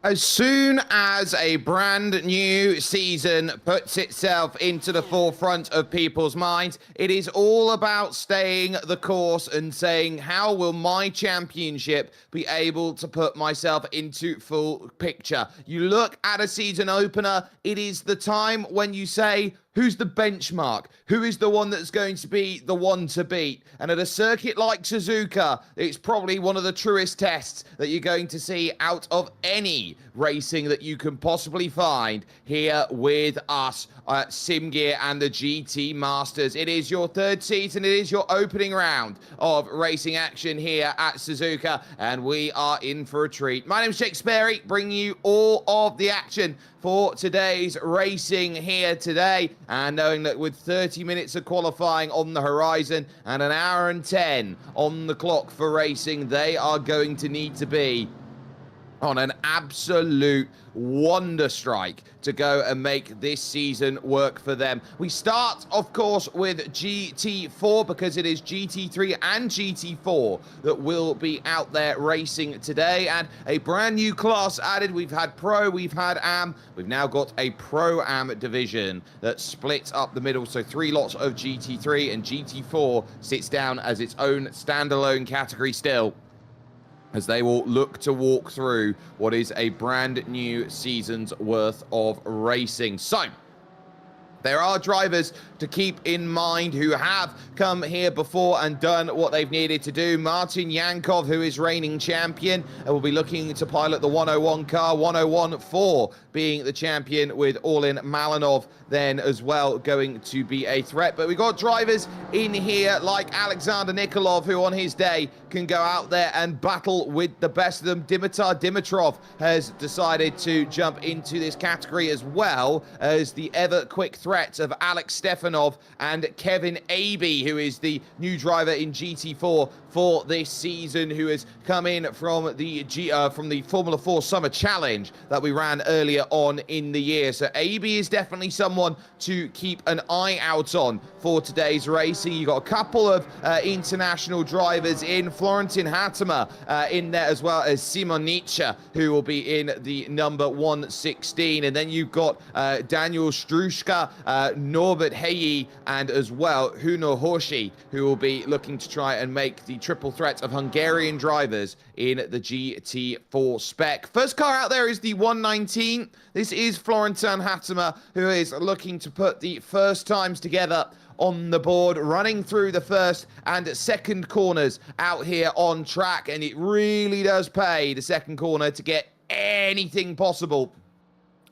As soon as a brand new season puts itself into the forefront of people's minds, it is all about staying the course and saying, how will my championship be able to put myself into full picture? You look at a season opener, it is the time when you say, who's the benchmark? Who is the one that's going to be the one to beat? And at a circuit like Suzuka, it's probably one of the truest tests that you're going to see out of any racing that you can possibly find here with us at SimGear and the GT Masters. It is your third season. It is your opening round of racing action here at Suzuka, and we are in for a treat. My name's Jake Sperry, bringing you all of the action for today's racing here today, and knowing that with 30 minutes of qualifying on the horizon and an hour and 10 on the clock for racing, they are going to need to be on an absolute wonder strike to go and make this season work for them. We start, of course, with GT4 because it is GT3 and GT4 that will be out there racing today, and a brand new class added. We've had Pro, we've had Am, we've now got a Pro-Am division that splits up the middle, so 3 lots of GT3, and GT4 sits down as its own standalone category still, as they will look to walk through what is a brand new season's worth of racing. So there are drivers to keep in mind who have come here before and done what they've needed to do. Martin Yankov, who is reigning champion, will be looking to pilot the 101 car. 101-4 being the champion, with Orlin Malinov then as well going to be a threat. But we've got drivers in here like Alexander Nikolov, who on his day can go out there and battle with the best of them. Dimitar Dimitrov has decided to jump into this category, as well as the ever quick threats of Alex Stefanov and Kevin Aby, who is the new driver in GT4 for this season, who has come in from the Formula 4 Summer Challenge that we ran earlier on in the year. So Aby is definitely someone to keep an eye out on for today's racing. You've got a couple of international drivers in, Florentin Hattemer in there, as well as Simon Nietzsche, who will be in the number 116. And then you've got Daniel Strushka, Norbert Heyi, and as well Huno Horshi, who will be looking to try and make the triple threat of Hungarian drivers in the GT4 spec. First car out there is the 119. This is Florentin Hattemer, who is looking to put the first times together on the board, running through the first and second corners out here on track, and it really does pay the second corner to get anything possible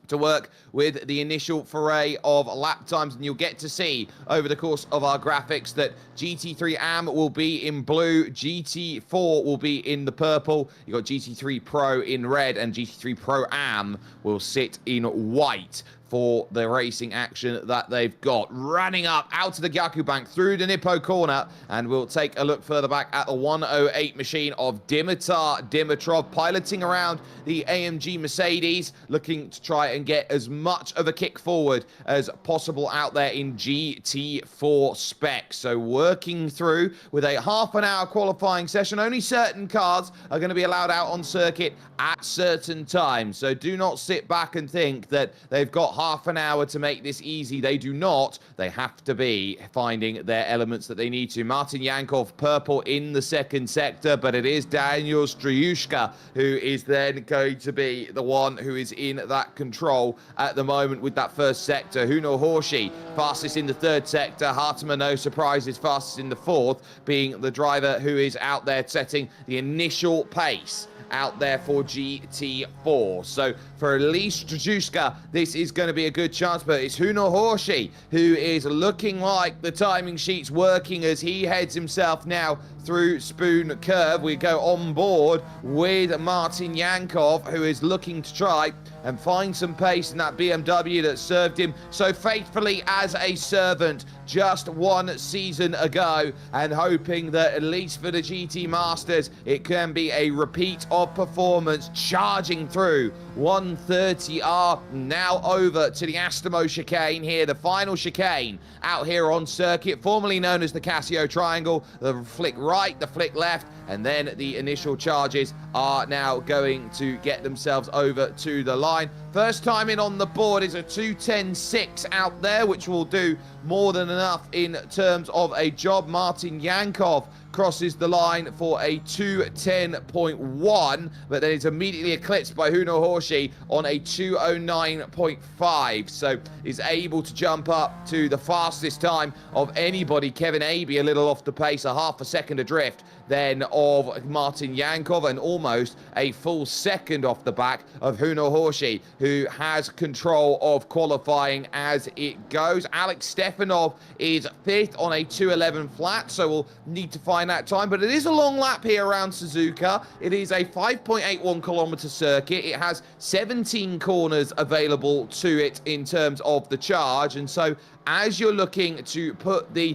to work with the initial foray of lap times. And you'll get to see over the course of our graphics that GT3 Am will be in blue, GT4 will be in the purple, you've got GT3 Pro in red, and GT3 Pro Am will sit in white for the racing action that they've got. Running up out to the Gyaku bank through the Nippo corner, and we'll take a look further back at the 108 machine of Dimitar Dimitrov, piloting around the AMG Mercedes, looking to try and get as much of a kick forward as possible out there in GT4 spec. So working through with a half-an-hour qualifying session. Only certain cars are going to be allowed out on circuit at certain times, so do not sit back and think that they've got half an hour to make this easy. They do not. They have to be finding their elements that they need to. Martin Yankov, purple in the second sector, but it is Daniel Struyushka who is then going to be the one who is in that control at the moment with that first sector. Huno Horshi, fastest in the third sector. Hartemer, no surprises, fastest in the fourth, being the driver who is out there setting the initial pace out there for GT4. So for Elise Strzyuska, this is going to be a good chance, but it's Huno Horshi who is looking like the timing sheet's working as he heads himself now through Spoon Curve. We go on board with Martin Yankov, who is looking to try and find some pace in that BMW that served him so faithfully as a servant just one season ago, and hoping that at least for the GT Masters it can be a repeat of performance, charging through 130R. Now over to the Astamo chicane here, the final chicane out here on circuit, formerly known as the Casio Triangle. The flick right right, the flick left, and then the initial charges are now going to get themselves over to the line. First time in on the board is a 2:10.6 out there, which will do more than enough in terms of a job. Martin Yankov crosses the line for a 2:10.1, but then it's immediately eclipsed by Huno Horshi on a 2:09.5. So is able to jump up to the fastest time of anybody. Kevin Abey a little off the pace, a half a second adrift then of Martin Yankov, and almost a full second off the back of Huno Horshi, who has control of qualifying as it goes. Alex Stefanov is 5th on a 2:11 flat, so we'll need to find that time, but it is a long lap here around Suzuka. It is a 5.81 kilometer circuit. It has 17 corners available to it in terms of the charge, and so as you're looking to put the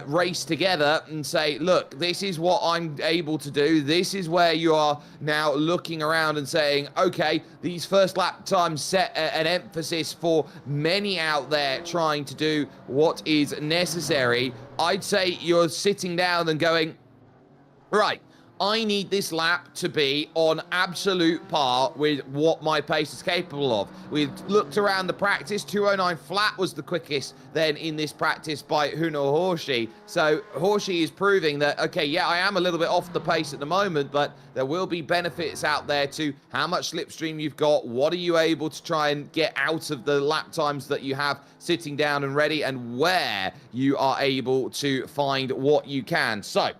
race together and say, look, this is what I'm able to do, this is where you are now looking around and saying, okay, these first lap times set an emphasis for many out there trying to do what is necessary. I'd say you're sitting down and going, right, I need this lap to be on absolute par with what my pace is capable of. We've looked around the practice. 2:09 flat was the quickest then in this practice by Huno Horshi. So Horshi is proving that, okay, yeah, I am a little bit off the pace at the moment, but there will be benefits out there to how much slipstream you've got. What are you able to try and get out of the lap times that you have sitting down and ready, and where you are able to find what you can. So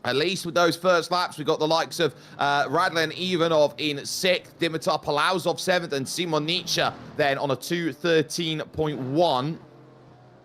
at least with those first laps, we've got the likes of Radlen Ivanov in 6th, Dimitar Palauzov 7th, and Simon Nietzsche then on a 2:13.1.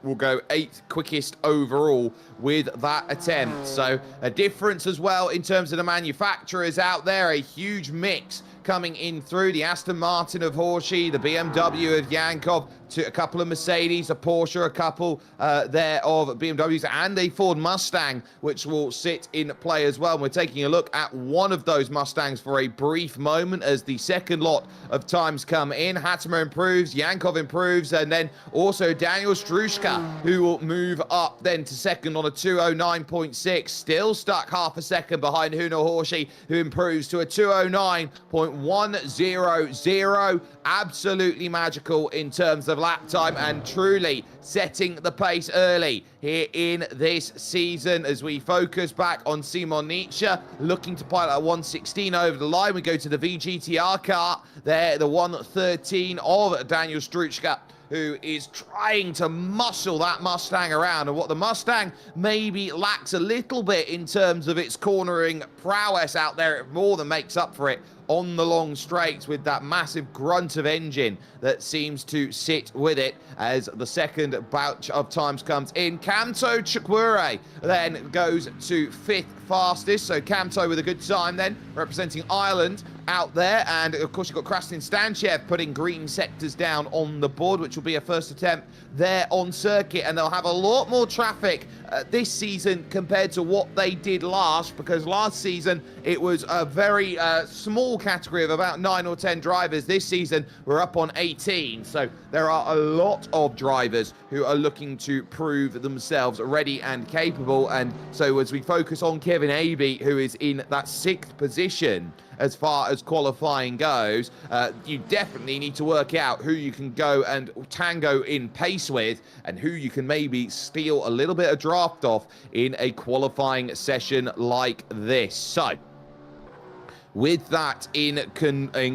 Will go 8th quickest overall with that attempt. So a difference as well in terms of the manufacturers out there, a huge mix coming in through the Aston Martin of Horshi, the BMW of Yankov, to a couple of Mercedes, a Porsche, a couple there of BMWs, and a Ford Mustang, which will sit in play as well. And we're taking a look at one of those Mustangs for a brief moment as the second lot of times come in. Hattemer improves, Yankov improves, and then also Daniel Strushka, who will move up then to second on a 2:09.6, still stuck half a second behind Huno Horshi, who improves to a 2:09.100. Absolutely magical in terms of lap time, and truly setting the pace early here in this season. As we focus back on Simon Nietzsche, looking to pilot a 1:16 over the line. We go to the VGTR car there, the 1:13 of Daniel Struchka, who is trying to muscle that Mustang around. And what the Mustang maybe lacks a little bit in terms of its cornering prowess out there, it more than makes up for it on the long straights with that massive grunt of engine that seems to sit with it as the second batch of times comes in. Kamto Chukwure then goes to 5th fastest. So Kamto with a good time then, representing Ireland out there. And of course, you've got Krastin Stanchev putting green sectors down on the board, which will be a first attempt there on circuit. And they'll have a lot more traffic this season compared to what they did last, because last season it was a very small category of about 9 or 10 drivers. This season we're up on 18, so there are a lot of drivers who are looking to prove themselves ready and capable. And so as we focus on Kevin Abey, who is in that 6th position as far as qualifying goes, you definitely need to work out who you can go and tango in pace with, and who you can maybe steal a little bit of draft off in a qualifying session like this. So with that in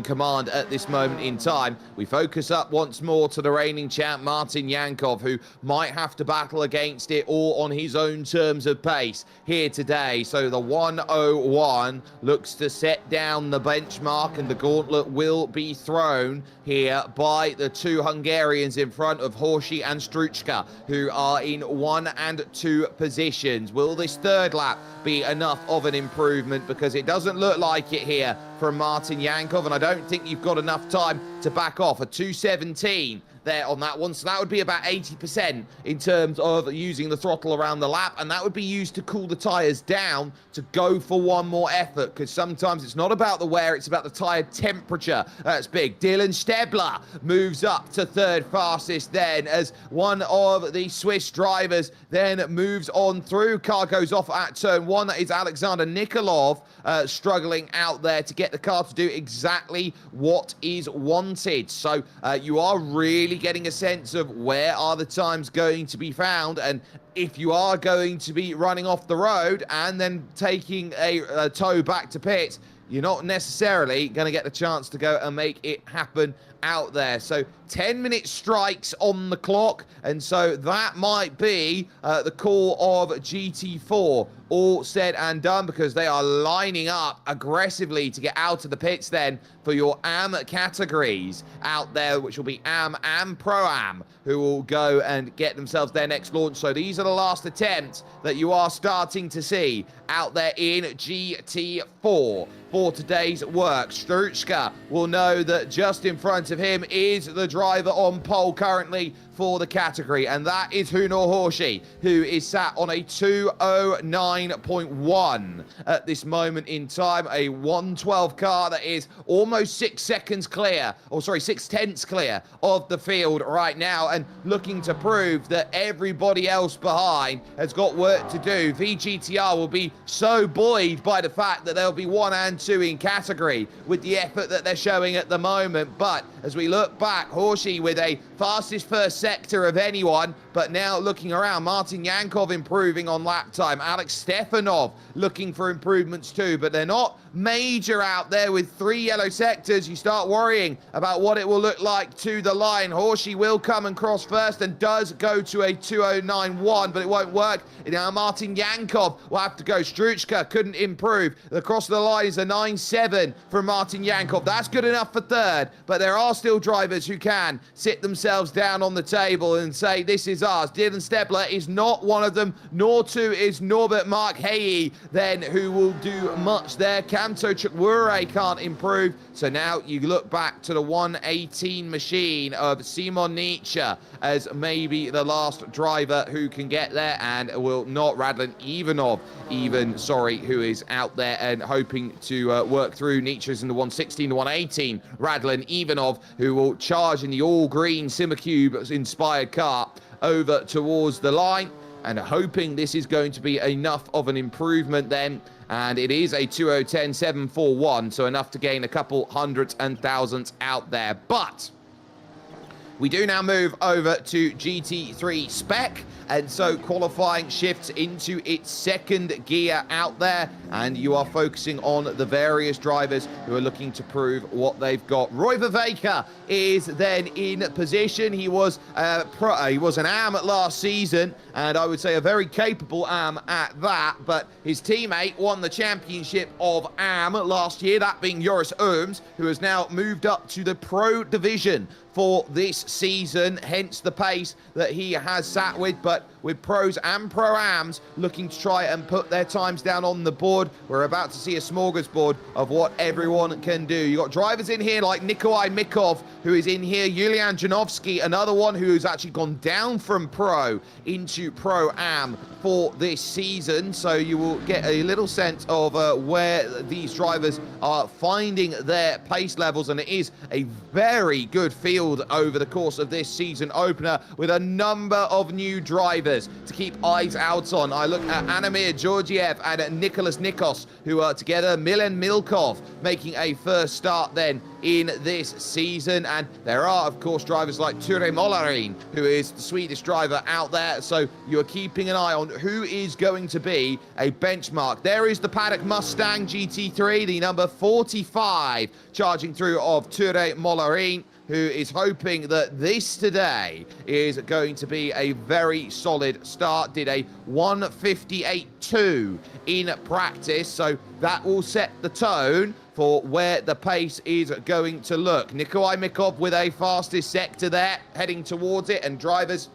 command at this moment in time, we focus up once more to the reigning champ, Martin Yankov, who might have to battle against it all on his own terms of pace here today. So the 1:01 looks to set down the benchmark, and the gauntlet will be thrown here by the two Hungarians in front of Horshi and Struchka, who are in 1 and 2 positions. Will this third lap be enough of an improvement? Because it doesn't look like it here from Martin Yankov, and I don't think you've got enough time to back off. A 2:17 there on that one. So that would be about 80% in terms of using the throttle around the lap, and that would be used to cool the tires down to go for one more effort, because sometimes it's not about the wear, it's about the tire temperature. That's big. Dylan Stebler moves up to third fastest then, as one of the Swiss drivers then moves on through. Car goes off at turn 1. That is Alexander Nikolov struggling out there to get the car to do exactly what is wanted. So you are really getting a sense of where are the times going to be found, and if you are going to be running off the road and then taking a tow back to pits, you're not necessarily going to get the chance to go and make it happen out there. So 10-minute strikes on the clock, and so that might be the call of GT4 all said and done, because they are lining up aggressively to get out of the pits then for your AM categories out there, which will be AM and Pro-Am, who will go and get themselves their next launch. So these are the last attempts that you are starting to see out there in GT4 for today's work. Struchka will know that just in front of him is the driver on pole currently for the category, and that is Hunor Horshi, who is sat on a 209.1 at this moment in time, a 112 car that is almost 6 seconds clear, or sorry, 6/10 clear of the field right now, and looking to prove that everybody else behind has got work to do. VGTR will be so buoyed by the fact that they'll be 1 and 2 in category with the effort that they're showing at the moment. But as we look back, Horshi with a fastest first sector of anyone, but now looking around, Martin Yankov improving on lap time, Alex Stefanov looking for improvements too, but they're not major out there with 3 yellow sectors. You start worrying about what it will look like to the line. Horshi will come and cross first and does go to a 209.1, but it won't work. Now Martin Yankov will have to go. Struchka couldn't improve. The cross of the line is a 9.7 from Martin Yankov. That's good enough for third, but there are still drivers who can sit themselves down on the table and say, this is ours. Dylan Stebler is not one of them, nor too is Norbert Mark Hey, then, who will do much there. Kamto Chukwure can't improve. So now you look back to the 118 machine of Simon Nietzsche as maybe the last driver who can get there, and will not Radlin Ivanov, who is out there and hoping to work through. Nietzsche's in the 116, the 118. Radlin Ivanov, who will charge in the all-green Simmercube inspired car over towards the line, and hoping this is going to be enough of an improvement then. And it is a 2:10.741, so enough to gain a couple hundreds and thousands out there. But we do now move over to GT3 spec, and so qualifying shifts into its second gear out there, and you are focusing on the various drivers who are looking to prove what they've got. Roy Vervaeke is then in position. He was an AM last season, and I would say a very capable AM at that, but his teammate won the championship of AM last year, that being Joris Ooms, who has now moved up to the Pro Division for this season, hence the pace that he has sat with. But with pros and pro-ams looking to try and put their times down on the board, we're about to see a smorgasbord of what everyone can do. You got drivers in here like Nikolai Mikov, who is in here, Yulian Janovsky, another one who's actually gone down from pro into pro-am for this season, so you will get a little sense of where these drivers are finding their pace levels, and it is a very good field over the course of this season opener, with a number of new drivers to keep eyes out on. I look at Anamir Georgiev and Nicholas Nikos, who are together. Milen Milkov making a first start then in this season, and there are of course drivers like Ture Molarin, who is the Swedish driver out there, so you're keeping an eye on who is going to be a benchmark. There is the Paddock Mustang GT3, the number 45 charging through of Ture Molarin, who is hoping that this today is going to be a very solid start. Did a 1:58.2 in practice, so that will set the tone for where the pace is going to look. Nikolai Mikov with a fastest sector there, heading towards it, and drivers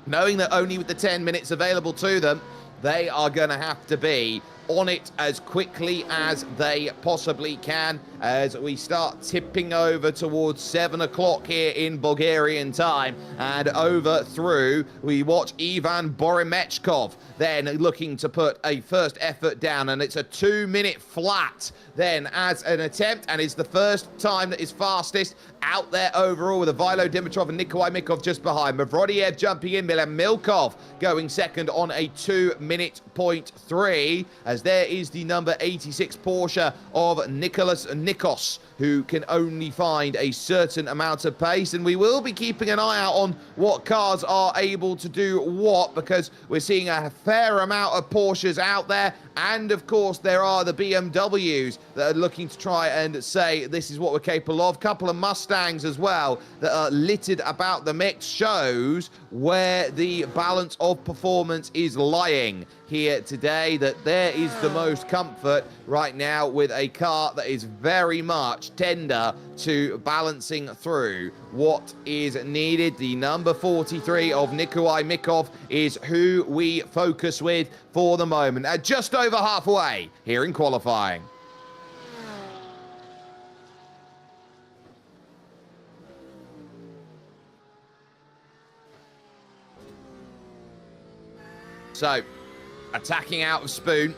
knowing that only with the 10 minutes available to them, they are going to have to be on it as quickly as they possibly can as we start tipping over towards 7 o'clock here in Bulgarian time. And over through, we watch Ivan Borimechkov then looking to put a first effort down, and it's a 2-minute flat then as an attempt, and it's the first time that is fastest out there overall, with Ivaylo Dimitrov and Nikolai Mikov just behind. Mavrodiev jumping in, Milan Milkov going second on a 2-minute .3, as there is the number 86 Porsche of Nicholas Nikos, who can only find a certain amount of pace. And we will be keeping an eye out on what cars are able to do what, because we're seeing a fair amount of Porsches out there. And of course, there are the BMWs that are looking to try and say this is what we're capable of. Couple of Mustangs as well that are littered about the mix, shows where the balance of performance is lying here today, that there is the most comfort right now with a car that is very much tender to balancing through what is needed. The number 43 of Nikolai Mikov is who we focus with for the moment, at just over halfway here in qualifying. So, attacking out of Spoon,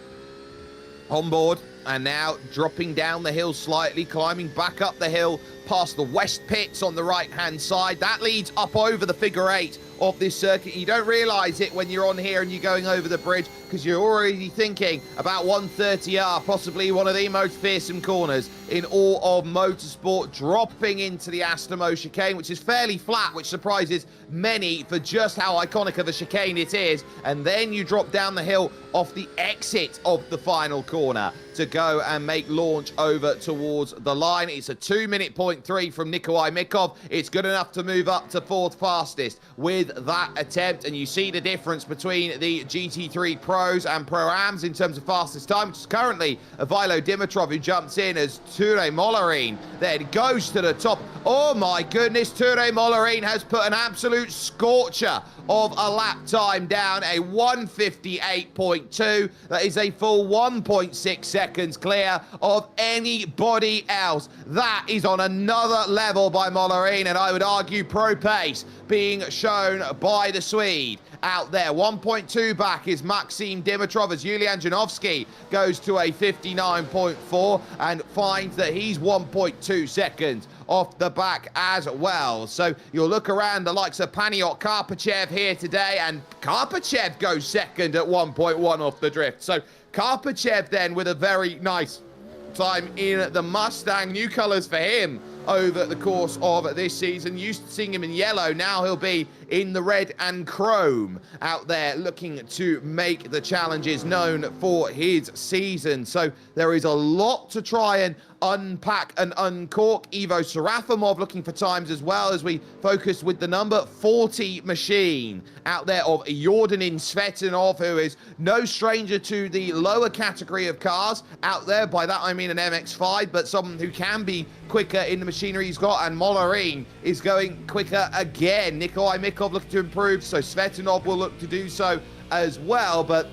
on board, and now dropping down the hill slightly, climbing back up the hill past the West Pits on the right-hand side. That leads up over the figure 8 of this circuit. You don't realise it when you're on here and you're going over the bridge, because you're already thinking about 130R, possibly one of the most fearsome corners in all of motorsport, dropping into the Astamo chicane, which is fairly flat, which surprises many for just how iconic of a chicane it is. And then you drop down the hill off the exit of the final corner to go and make launch over towards the line. It's a 2-minute .3 from Nikolai Mikov. It's good enough to move up to 4th fastest with that attempt. And you see the difference between the GT3 Pros and Pro-Ams in terms of fastest time, which is currently Ivaylo Dimitrov, who jumps in as Ture Molarin then goes to the top. Oh my goodness, Ture Molarin has put an absolute scorcher of a lap time down, a 1:58.2. That is a full 1.6 seconds clear of anybody else. That is on another level by Molarin, and I would argue pro pace being shown by the Swede out there. 1.2 back is Maxim Dimitrov, as Yulian Janovsky goes to a 59.4 and finds that he's 1.2 seconds off the back as well. So you'll look around the likes of Paniot Karpachev here today, and Karpachev goes second at 1.1 off the drift. So Karpachev then with a very nice time in the Mustang. New colours for him over the course of this season. Used to seeing him in yellow, now he'll be in the red and chrome out there, looking to make the challenges known for his season. So there is a lot to try and unpack and uncork. Ivo Serafimov looking for times as well, as we focus with the number 40 machine out there of Yordanin Svetinov, who is no stranger to the lower category of cars out there. By that I mean an MX-5, but someone who can be quicker in the machinery he's got. And Molarin is going quicker again. Nikolai Mikov looking to improve, so Svetinov will look to do so as well, but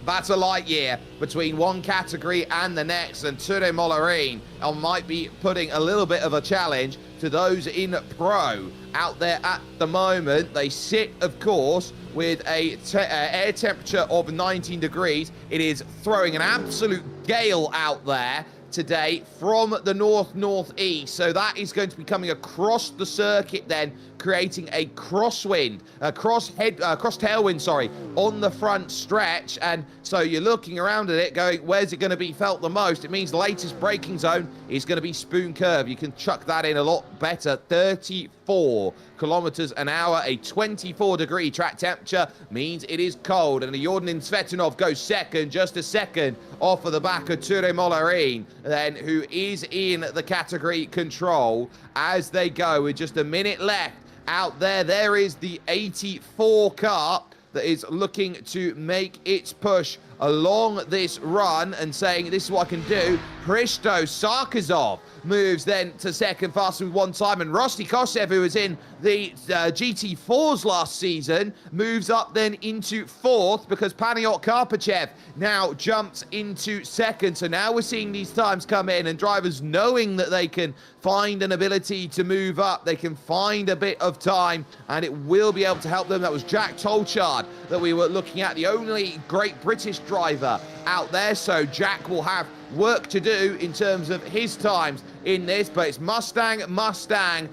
that's a light year between one category and the next, and Ture Molarin might be putting a little bit of a challenge to those in Pro out there at the moment. They sit, of course, with a air temperature of 19 degrees. It is throwing an absolute gale out there today from the northeast, so that is going to be coming across the circuit then, creating a crosswind, cross tailwind, sorry, on the front stretch. And so you're looking around at it going, where's it going to be felt the most? It means the latest braking zone is going to be Spoon Curve. You can chuck that in a lot better. 34 kilometers an hour, a 24-degree track temperature means it is cold. And Yordanin Svetinov goes second, just a second off of the back of Ture Molarin, then, who is in the category control as they go with just a minute left. Out there, there is the 84 car that is looking to make its push along this run and saying, this is what I can do. Hristo Sarkazov moves then to second, faster with one time, and Rosti Kosev, who was in the GT4s last season, moves up then into fourth because Paniot Karpachev now jumps into second. So now we're seeing these times come in, and drivers knowing that they can find an ability to move up, they can find a bit of time, and it will be able to help them. That was Jack Tolchard that we were looking at, the only great British driver out there. So Jack will have work to do in terms of his times in this, but it's Mustang, BMW,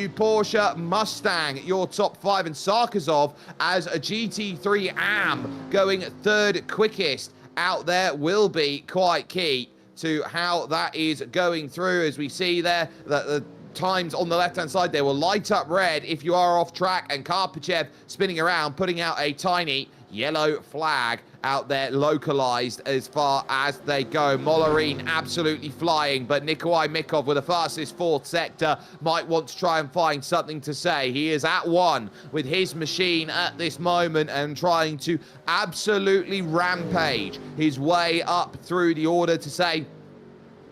Porsche, Mustang, your top five, and Sarkazov as a GT3 AM going third quickest out there will be quite key to how that is going through. As we see there that the times on the left-hand side, they will light up red if you are off track, and Karpachev spinning around, putting out a tiny yellow flag out there, localized as far as they go. Mollerine absolutely flying, but Nikolai Mikov with the fastest fourth sector might want to try and find something to say. He is at one with his machine at this moment and trying to absolutely rampage his way up through the order to say,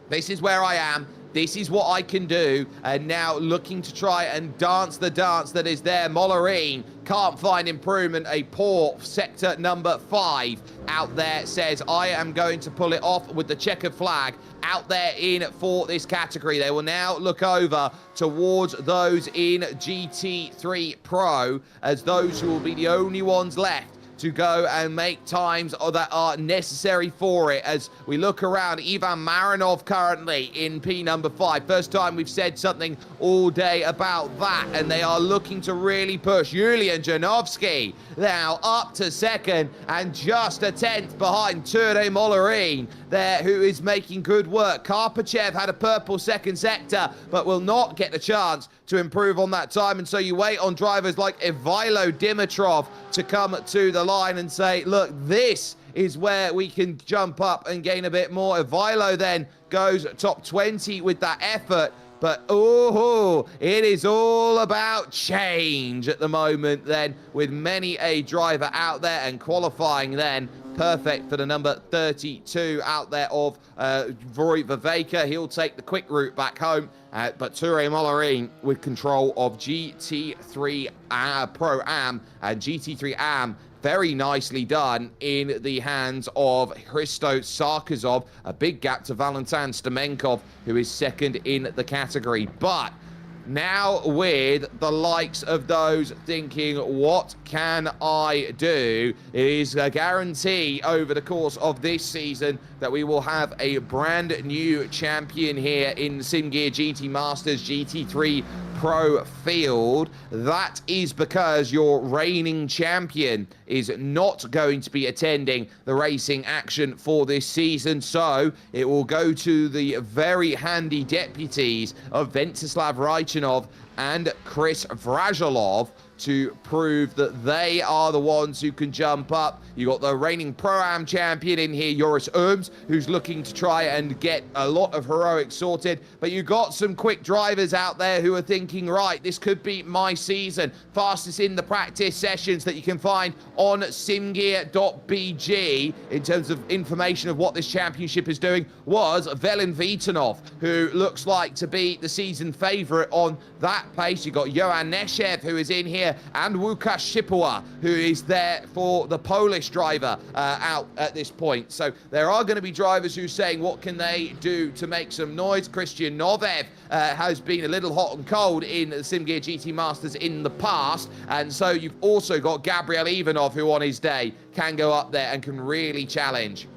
this is where I am, this is what I can do, and now looking to try and dance the dance that is there. Mollerine can't find improvement. A poor sector number 5 out there says, I am going to pull it off with the checkered flag out there in for this category. They will now look over towards those in GT3 Pro as those who will be the only ones left to go and make times that are necessary for it. As we look around, Ivan Marinov currently in P number 5. First time we've said something all day about that, and they are looking to really push. Julian Janovsky now up to second and just a 10th behind Ture Mollerine there, who is making good work. Karpachev had a purple second sector, but will not get the chance to improve on that time, and so you wait on drivers like Ivailo Dimitrov to come to the line and say, look, this is where we can jump up and gain a bit more. Ivailo then goes top 20 with that effort, but oh, it is all about change at the moment then, with many a driver out there, and qualifying then perfect for the number 32 out there of Roy Viveka. He'll take the quick route back home, but Ture Mollerine with control of GT3 Pro Am and GT3 Am. Very nicely done in the hands of Hristo Sarkazov. A big gap to Valentin Stamenkov, who is second in the category. But now with the likes of those thinking, what can I do? It is a guarantee over the course of this season that we will have a brand new champion here in SIMGEAR GT Masters GT3 Pro field. That is because your reigning champion is not going to be attending the racing action for this season, so it will go to the very handy deputies of Ventsislav Raichanov and Chris Vrajolov to prove that they are the ones who can jump up. You got the reigning Pro-Am champion in here, Joris Urms, who's looking to try and get a lot of heroics sorted. But you got some quick drivers out there who are thinking, right, this could be my season. Fastest in the practice sessions that you can find on simgear.bg in terms of information of what this championship is doing was Velin Vitanov, who looks like to be the season favourite on that pace. You got Johan Neshev, who is in here, and Łukasz Shipua, who is there for the Polish driver out at this point. So there are going to be drivers who are saying, what can they do to make some noise? Christian Novev has been a little hot and cold in the SIMGEAR GT Masters in the past, and so you've also got Gabriel Ivanov, who on his day can go up there and can really challenge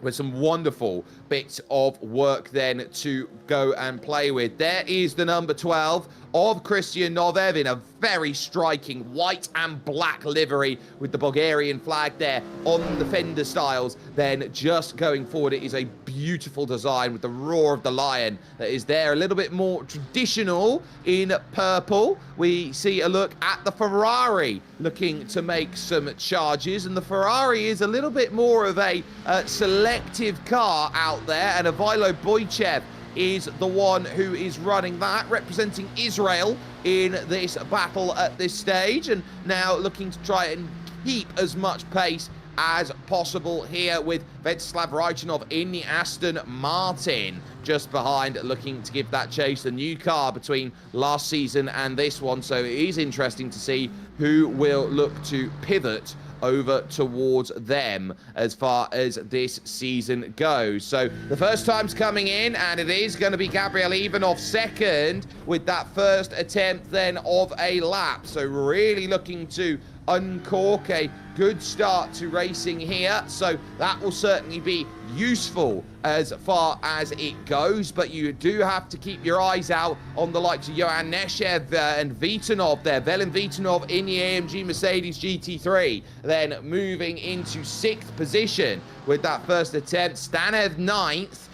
with some wonderful bits of work then to go and play with. There is the number 12 of Christian Novev in a very striking white and black livery with the Bulgarian flag there on the fender styles. Then just going forward, it is a beautiful design with the roar of the lion that is there, a little bit more traditional in purple. We see a look at the Ferrari looking to make some charges, and the Ferrari is a little bit more of a selective car out there, and Ivailo Boychev is the one who is running that, representing Israel in this battle at this stage, and now looking to try and keep as much pace as possible here with Venslav Rajchanov in the Aston Martin just behind, looking to give that chase. A new car between last season and this one, so it is interesting to see who will look to pivot over towards them as far as this season goes. So the first time's coming in, and it is going to be Gabriel Ivanov second with that first attempt then of a lap. So really looking to uncork a good start to racing here, so that will certainly be useful as far as it goes, but you do have to keep your eyes out on the likes of Johan Neshev and Vitanov there. Velin Vitanov in the AMG Mercedes GT3, then moving into 6th position with that first attempt. Stanev 9th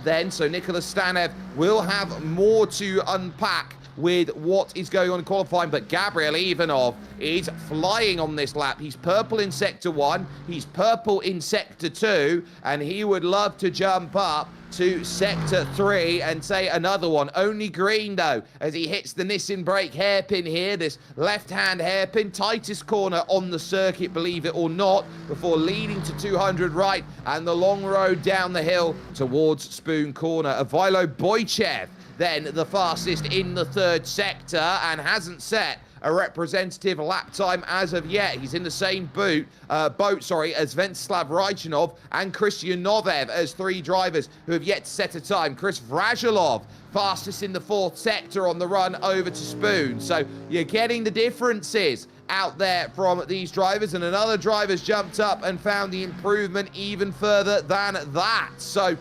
then, so Nicholas Stanev will have more to unpack with what is going on in qualifying, but Gabriel Ivanov is flying on this lap. He's purple in Sector 1, he's purple in Sector 2, and he would love to jump up to Sector 3 and say another one. Only green, though, as he hits the Nissan brake hairpin here, this left-hand hairpin, tightest corner on the circuit, believe it or not, before leading to 200 right, and the long road down the hill towards Spoon Corner. Ivaylo Boychev, then the fastest in the 3rd sector, and hasn't set a representative lap time as of yet. He's in the same boat, as Venslav Rajchanov and Christian Novev as 3 drivers who have yet to set a time. Chris Vrajilov, fastest in the 4th sector on the run over to Spoon. So you're getting the differences out there from these drivers, and another driver's jumped up and found the improvement even further than that. So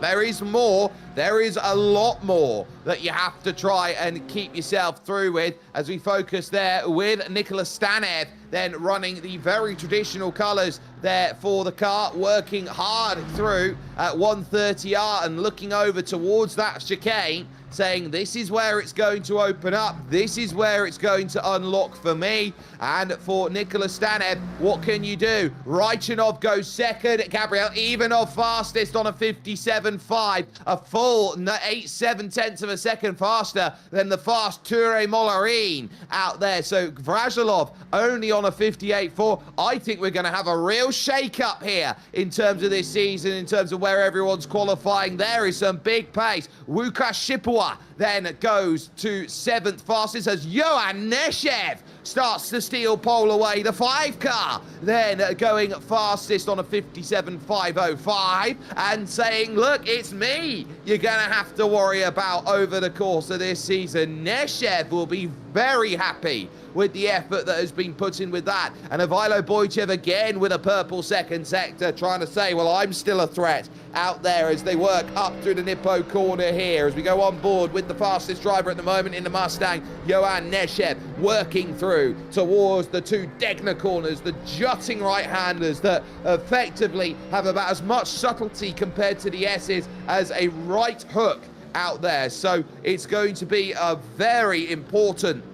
there is more. There is a lot more that you have to try and keep yourself through with, as we focus there with Nicholas Stanev, then running the very traditional colours there for the car, working hard through at 130R and looking over towards that chicane, saying this is where it's going to open up, this is where it's going to unlock for me. And for Nicholas Stanev, what can you do? Rajchanov goes second, Gabriel Ivanov fastest on a 57.5, a full 8/7 of a second faster than the fast Ture Mollarin out there. So Vrajilov only on a 58.4. I think we're going to have a real shake-up here in terms of this season, in terms of where everyone's qualifying. There is some big pace. Łukasz Shipua then goes to 7th fastest as Johan Neshev starts to steal pole away. The 5 car then going fastest on a 57.505 and saying, look, it's me you're going to have to worry about over the course of this season. Neshev will be very happy with the effort that has been put in with that. And Ivaylo Boychev again with a purple 2nd sector, trying to say, well, I'm still a threat out there as they work up through the Nippo corner here. As we go on board with the fastest driver at the moment in the Mustang, Johan Neshev, working through towards the 2 Degner corners, the jutting right-handers that effectively have about as much subtlety compared to the S's as a right hook out there. So it's going to be a very important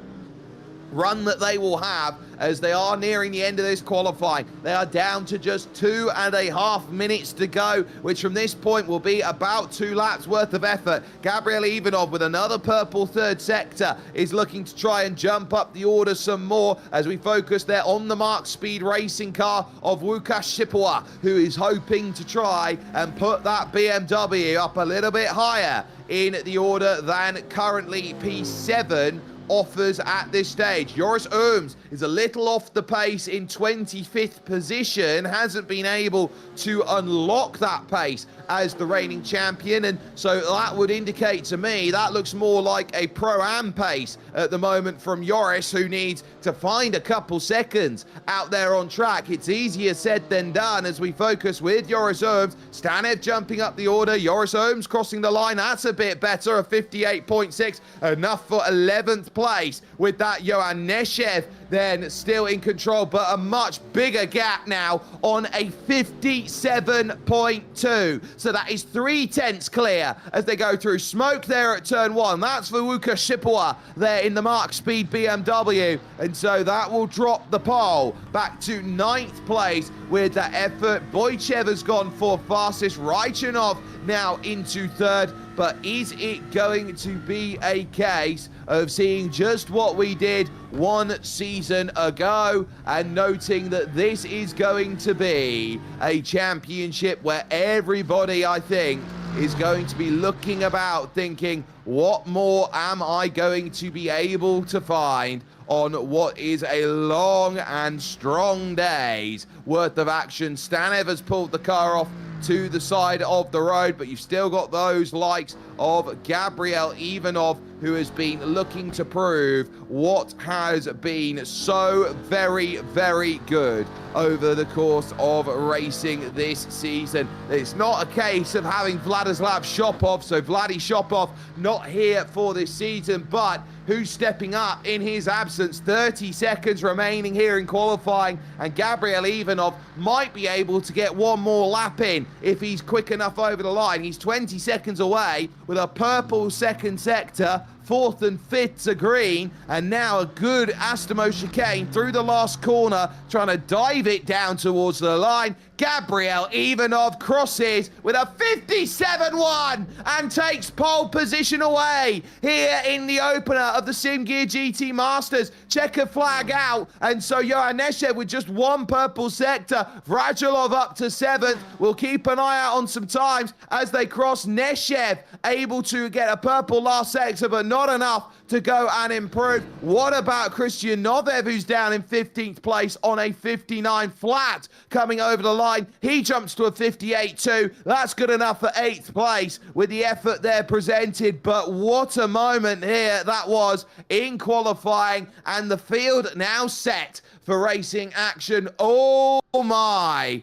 run that they will have as they are nearing the end of this qualifying. They are down to just 2.5 minutes to go, which from this point will be about 2 laps worth of effort. Gabriel Ivanov with another purple 3rd sector is looking to try and jump up the order some more as we focus there on the Mark Speed racing car of Łukasz Shipua, who is hoping to try and put that BMW up a little bit higher in the order than currently P7 offers at this stage. Joris Ooms is a little off the pace in 25th position, hasn't been able to unlock that pace as the reigning champion, and so that would indicate to me that looks more like a Pro-Am pace at the moment from Joris, who needs to find a couple seconds out there on track. It's easier said than done as we focus with Joris Ooms. Stanev jumping up the order, Joris Ooms crossing the line, that's a bit better, a 58.6, enough for 11th place with that. Johan Neshev then still in control, but a much bigger gap now on a 57.2. So that is 3/10 clear as they go through. Smoke there at turn 1. That's for Łukasz Shipua there in the Mark Speed BMW. And so that will drop the pole back to 9th place with that effort. Boychev has gone for fastest. Rajchanov now into 3rd. But is it going to be a case of seeing just what we did 1 season ago, and noting that this is going to be a championship where everybody, I think, is going to be looking about thinking, what more am I going to be able to find on what is a long and strong day's worth of action. Stanev has pulled the car off to the side of the road, but you've still got those likes of Gabriel Ivanov, who has been looking to prove what has been so very, very good over the course of racing this season. It's not a case of having Vladislav Shopov, so Vladi Shopov not here for this season, but who's stepping up in his absence. 30 seconds remaining here in qualifying, and Gabriel Ivanov might be able to get one more lap in if he's quick enough over the line. He's 20 seconds away with a purple second sector, 4th and 5th to green, and now a good Astamo chicane through the last corner, trying to dive it down towards the line. Gabriel Ivanov crosses with a 57-1 and takes pole position away here in the opener of the SIMGEAR GT Masters. Checker flag out, and so Johan Neshev with just 1 purple sector. Vrajilov up to 7th. We'll keep an eye out on some times as they cross. Neshev able to get a purple last sector, but not enough to go and improve. What about Christian Novev, who's down in 15th place on a 59 flat coming over the line? He jumps to a 58.2. That's good enough for 8th place with the effort there presented, but what a moment here that was in qualifying, and the field now set for racing action. Oh my!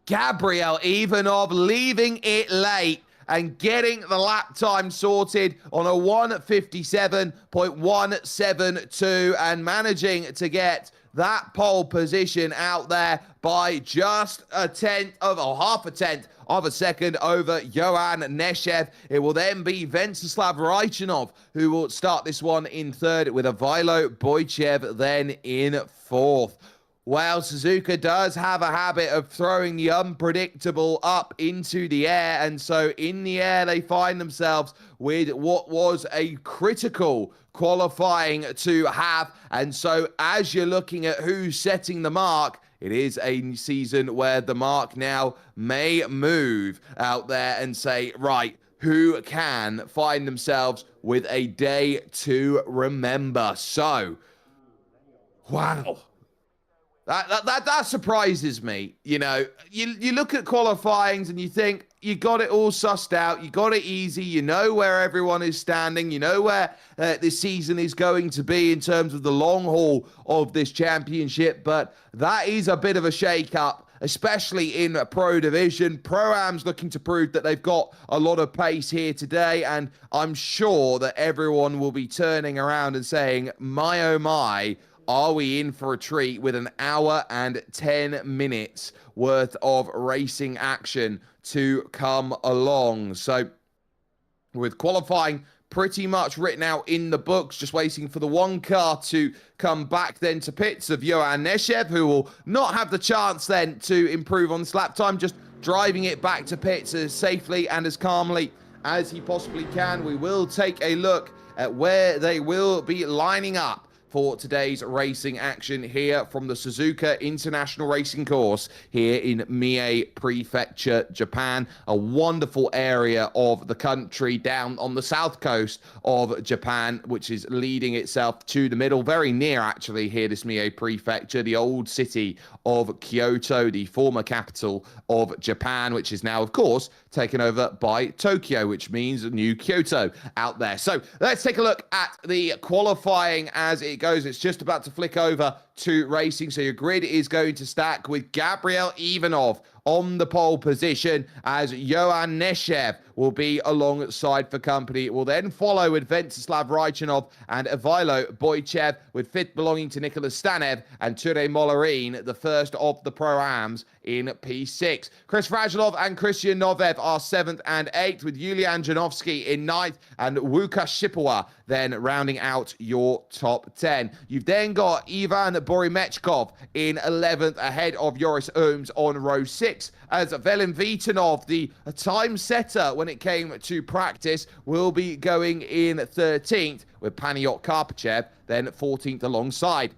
Gabriel Ivanov leaving it late and getting the lap time sorted on a 1:57.172 and managing to get that pole position out there by just half a tenth of a second over Johan Neshev. It will then be Venceslav Raichanov who will start this one in 3rd, with Ivailo Boychev then in 4th. Well, Suzuka does have a habit of throwing the unpredictable up into the air, and so in the air they find themselves with what was a critical qualifying to have. And so as you're looking at who's setting the mark, it is a season where the mark now may move out there and say, right, who can find themselves with a day to remember? So, wow. That surprises me. You know, you look at qualifyings and you think you got it all sussed out, you got it easy, you know where everyone is standing, you know where this season is going to be in terms of the long haul of this championship, but that is a bit of a shake-up, especially in Pro Division. Pro-Am's looking to prove that they've got a lot of pace here today, and I'm sure that everyone will be turning around and saying, my oh my, are we in for a treat with an hour and 10 minutes worth of racing action to come along. So with qualifying pretty much written out in the books, just waiting for the one car to come back then to pits of Johan Neshev, who will not have the chance then to improve on this lap time, just driving it back to pits as safely and as calmly as he possibly can. We will take a look at where they will be lining up for today's racing action here from the Suzuka International Racing Course here in Mie Prefecture, Japan. A wonderful area of the country down on the south coast of Japan, which is leading itself to the middle, very near actually here, this Mie Prefecture, the old city of Kyoto, the former capital of Japan, which is now, of course, taken over by Tokyo, which means a new Kyoto out there. So let's take a look at the qualifying as it goes. It's just about to flick over to racing. So your grid is going to stack with Gabriel Ivanov on the pole position as Johan Neshev will be alongside for company. It will then follow with Venceslav Raichanov and Ivailo Boychev, with 5th belonging to Nicholas Stanev and Ture Molarin, the first of the Pro-Ams in P6. Chris Vrajilov and Christian Novev are 7th and 8th, with Yulian Janovsky in 9th and Łukasz Shipowa then rounding out your top 10. You've then got Ivan Borimechkov in 11th ahead of Joris Ooms on row 6. 26, as Velin Vitanov, the time setter when it came to practice, will be going in 13th, with Paniot Karpachev then 14th alongside.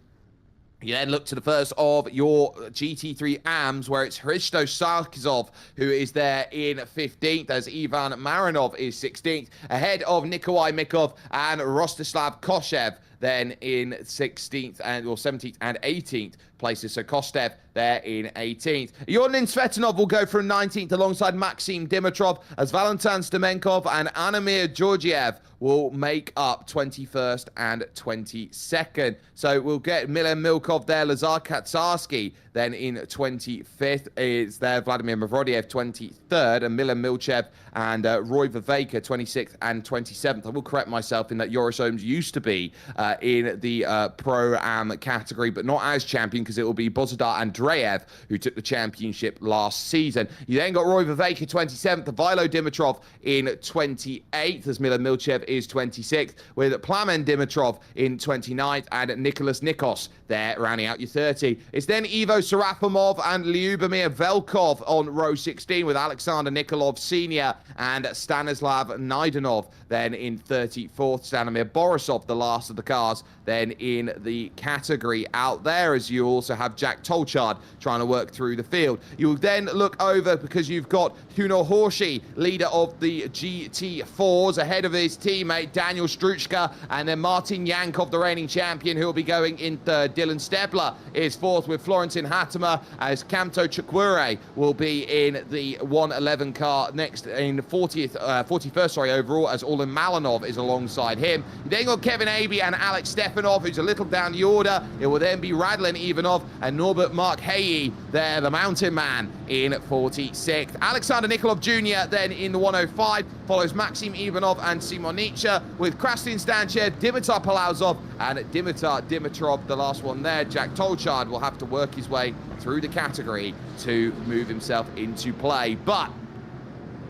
You then look to the first of your GT3 AMs, where it's Hristo Sarkisov who is there in 15th, as Ivan Marinov is 16th, ahead of Nikolai Mikov and Rostislav Koshev, then in 16th and or 17th and 18th places. So Kostev there in 18th. Yornin Svetanov will go from 19th alongside Maxim Dimitrov, as Valentin Stemenkov and Anamir Georgiev will make up 21st and 22nd. So we'll get Milan Milkov there, Lazar Katsarski then in 25th is there, Vladimir Mavrodiev 23rd, and Milan Milchev and Roy Viveka 26th and 27th. I will correct myself in that Joris Ohms used to be in the Pro-Am category, but not as champion, because it will be Bozidar Andreev who took the championship last season. You then got Roy Viveka 27th, Vilo Dimitrov in 28th, as Milan Milchev is 26th, with Plamen Dimitrov in 29th, and Nicholas Nikos there rounding out your 30. It's then Ivo Serafimov and Lyubomir Velkov on row 16, with Alexander Nikolov Sr. and Stanislav Naidanov then in 34th. Stanimir Borisov, the last of the cars, then in the category out there, as you also have Jack Tolchard trying to work through the field. You'll then look over, because you've got Huno Horshi, leader of the GT4s, ahead of his teammate Daniel Struchka, and then Martin Yankov, the reigning champion, who will be going in third. Dylan Stebler is fourth, with Florentin Hatema, as Kamto Chukwure will be in the 111 car next in 41st overall, as Orlin Malinov is alongside him. You then got Kevin Abbey and Alex Stefanov, who's a little down the order. It will then be Radlin Ivanov and Norbert Mark Haye there, the mountain man, in 46th. Alexander Nikolov Jr. then in the 105, follows Maxim Ivanov and Simon Nietzsche, with Krastin Stanchev, Dimitar Palauzov and Dimitar Dimitrov, the last one there. Jack Tolchard will have to work his way through the category to move himself into play. But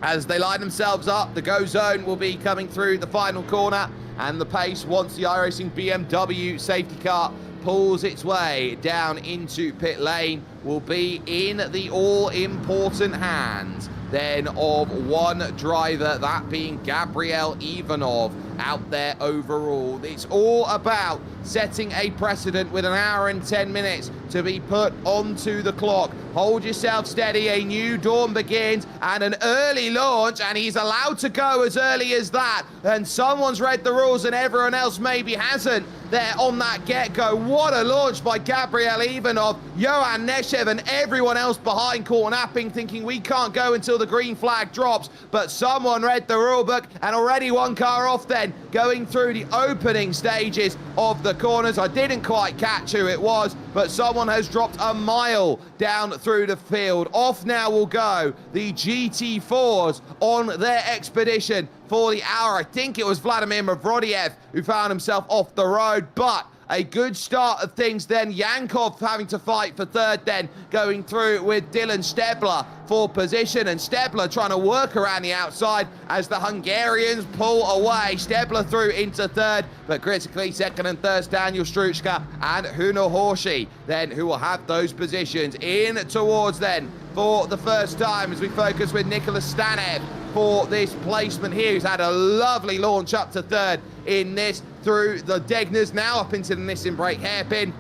as they line themselves up, the go zone will be coming through the final corner, and the pace, once the iRacing BMW safety car pulls its way down into pit lane, will be in the all-important hands then of one driver, that being Gabriel Ivanov out there overall. It's all about setting a precedent with 1 hour and 10 minutes to be put onto the clock. Hold yourself steady, a new dawn begins, and an early launch, and he's allowed to go as early as that, and someone's read the rules and everyone else maybe hasn't there on that get-go. What a launch by Gabriel Ivanov, Johan Neshev and everyone else behind caught napping, thinking we can't go until the green flag drops, but someone read the rule book, and already one car off then, going through the opening stages of the corners. I didn't quite catch who it was, but someone has dropped a mile down through the field. Off now will go the GT4s on their expedition for the hour. I think it was Vladimir Mavrodiev who found himself off the road, but a good start of things then. Yankov having to fight for third then, going through with Dylan Stebler for position, and Stebler trying to work around the outside as the Hungarians pull away. Stebler through into third, but critically second and third, Daniel Struchka and Huno Horshi then, who will have those positions in towards then for the first time, as we focus with Nicholas Stanev for this placement here, who's had a lovely launch up to third in this, through the Degners, now up into the Nissan brake hairpin.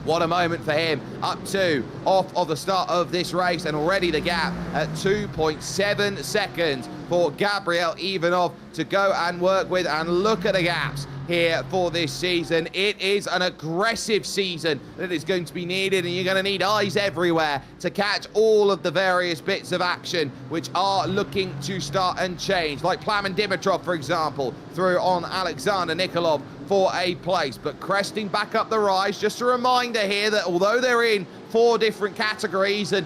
What a moment for him, up to off of the start of this race, and already the gap at 2.7 seconds for Gabriel Ivanov to go and work with. And look at the gaps here for this season. It is an aggressive season that is going to be needed, and you're going to need eyes everywhere to catch all of the various bits of action which are looking to start and change, like Plamen Dimitrov, for example, through on Alexander Nikolov for a place. But cresting back up the rise, just a reminder here that although they're in 4 different categories and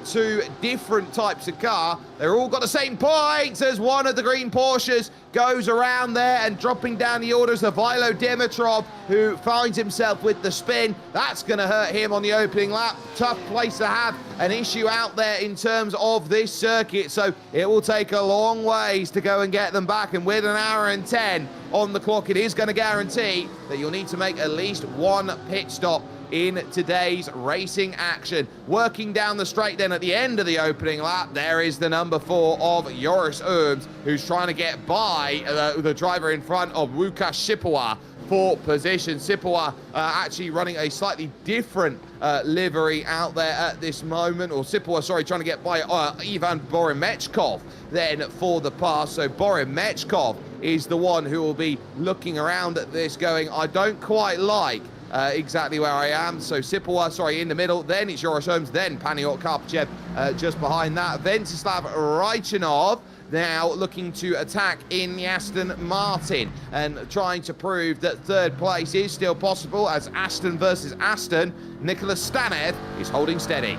2 different types of car, they're all got the same points, as one of the green Porsches goes around there, and dropping down the orders of Vilo Dimitrov, who finds himself with the spin. That's going to hurt him on the opening lap. Tough place to have an issue out there in terms of this circuit, so it will take a long ways to go and get them back, and with 1 hour and 10 on the clock, it is going to guarantee that you'll need to make at least one pit stop in today's racing action. Working down the straight then at the end of the opening lap, there is the number 4 of Joris Ooms, who's trying to get by the driver in front of Łukasz Sipowa for position. Sipowa actually running a slightly different livery out there at this moment, or Sipowa, sorry, trying to get by Ivan Boremechkov then for the pass. So Boremechkov is the one who will be looking around at this going, I don't quite like exactly where I am. So Sipowa, sorry, in the middle, then it's Joris Ooms, then Paniot Karpachev just behind that. Venceslav Raichanov now looking to attack in the Aston Martin and trying to prove that third place is still possible as Aston versus Aston. Nicholas Stanev is holding steady.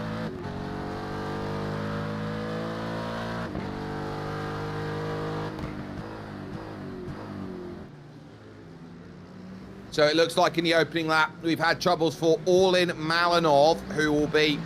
So it looks like in the opening lap, we've had troubles for Orlin Malinov, who will be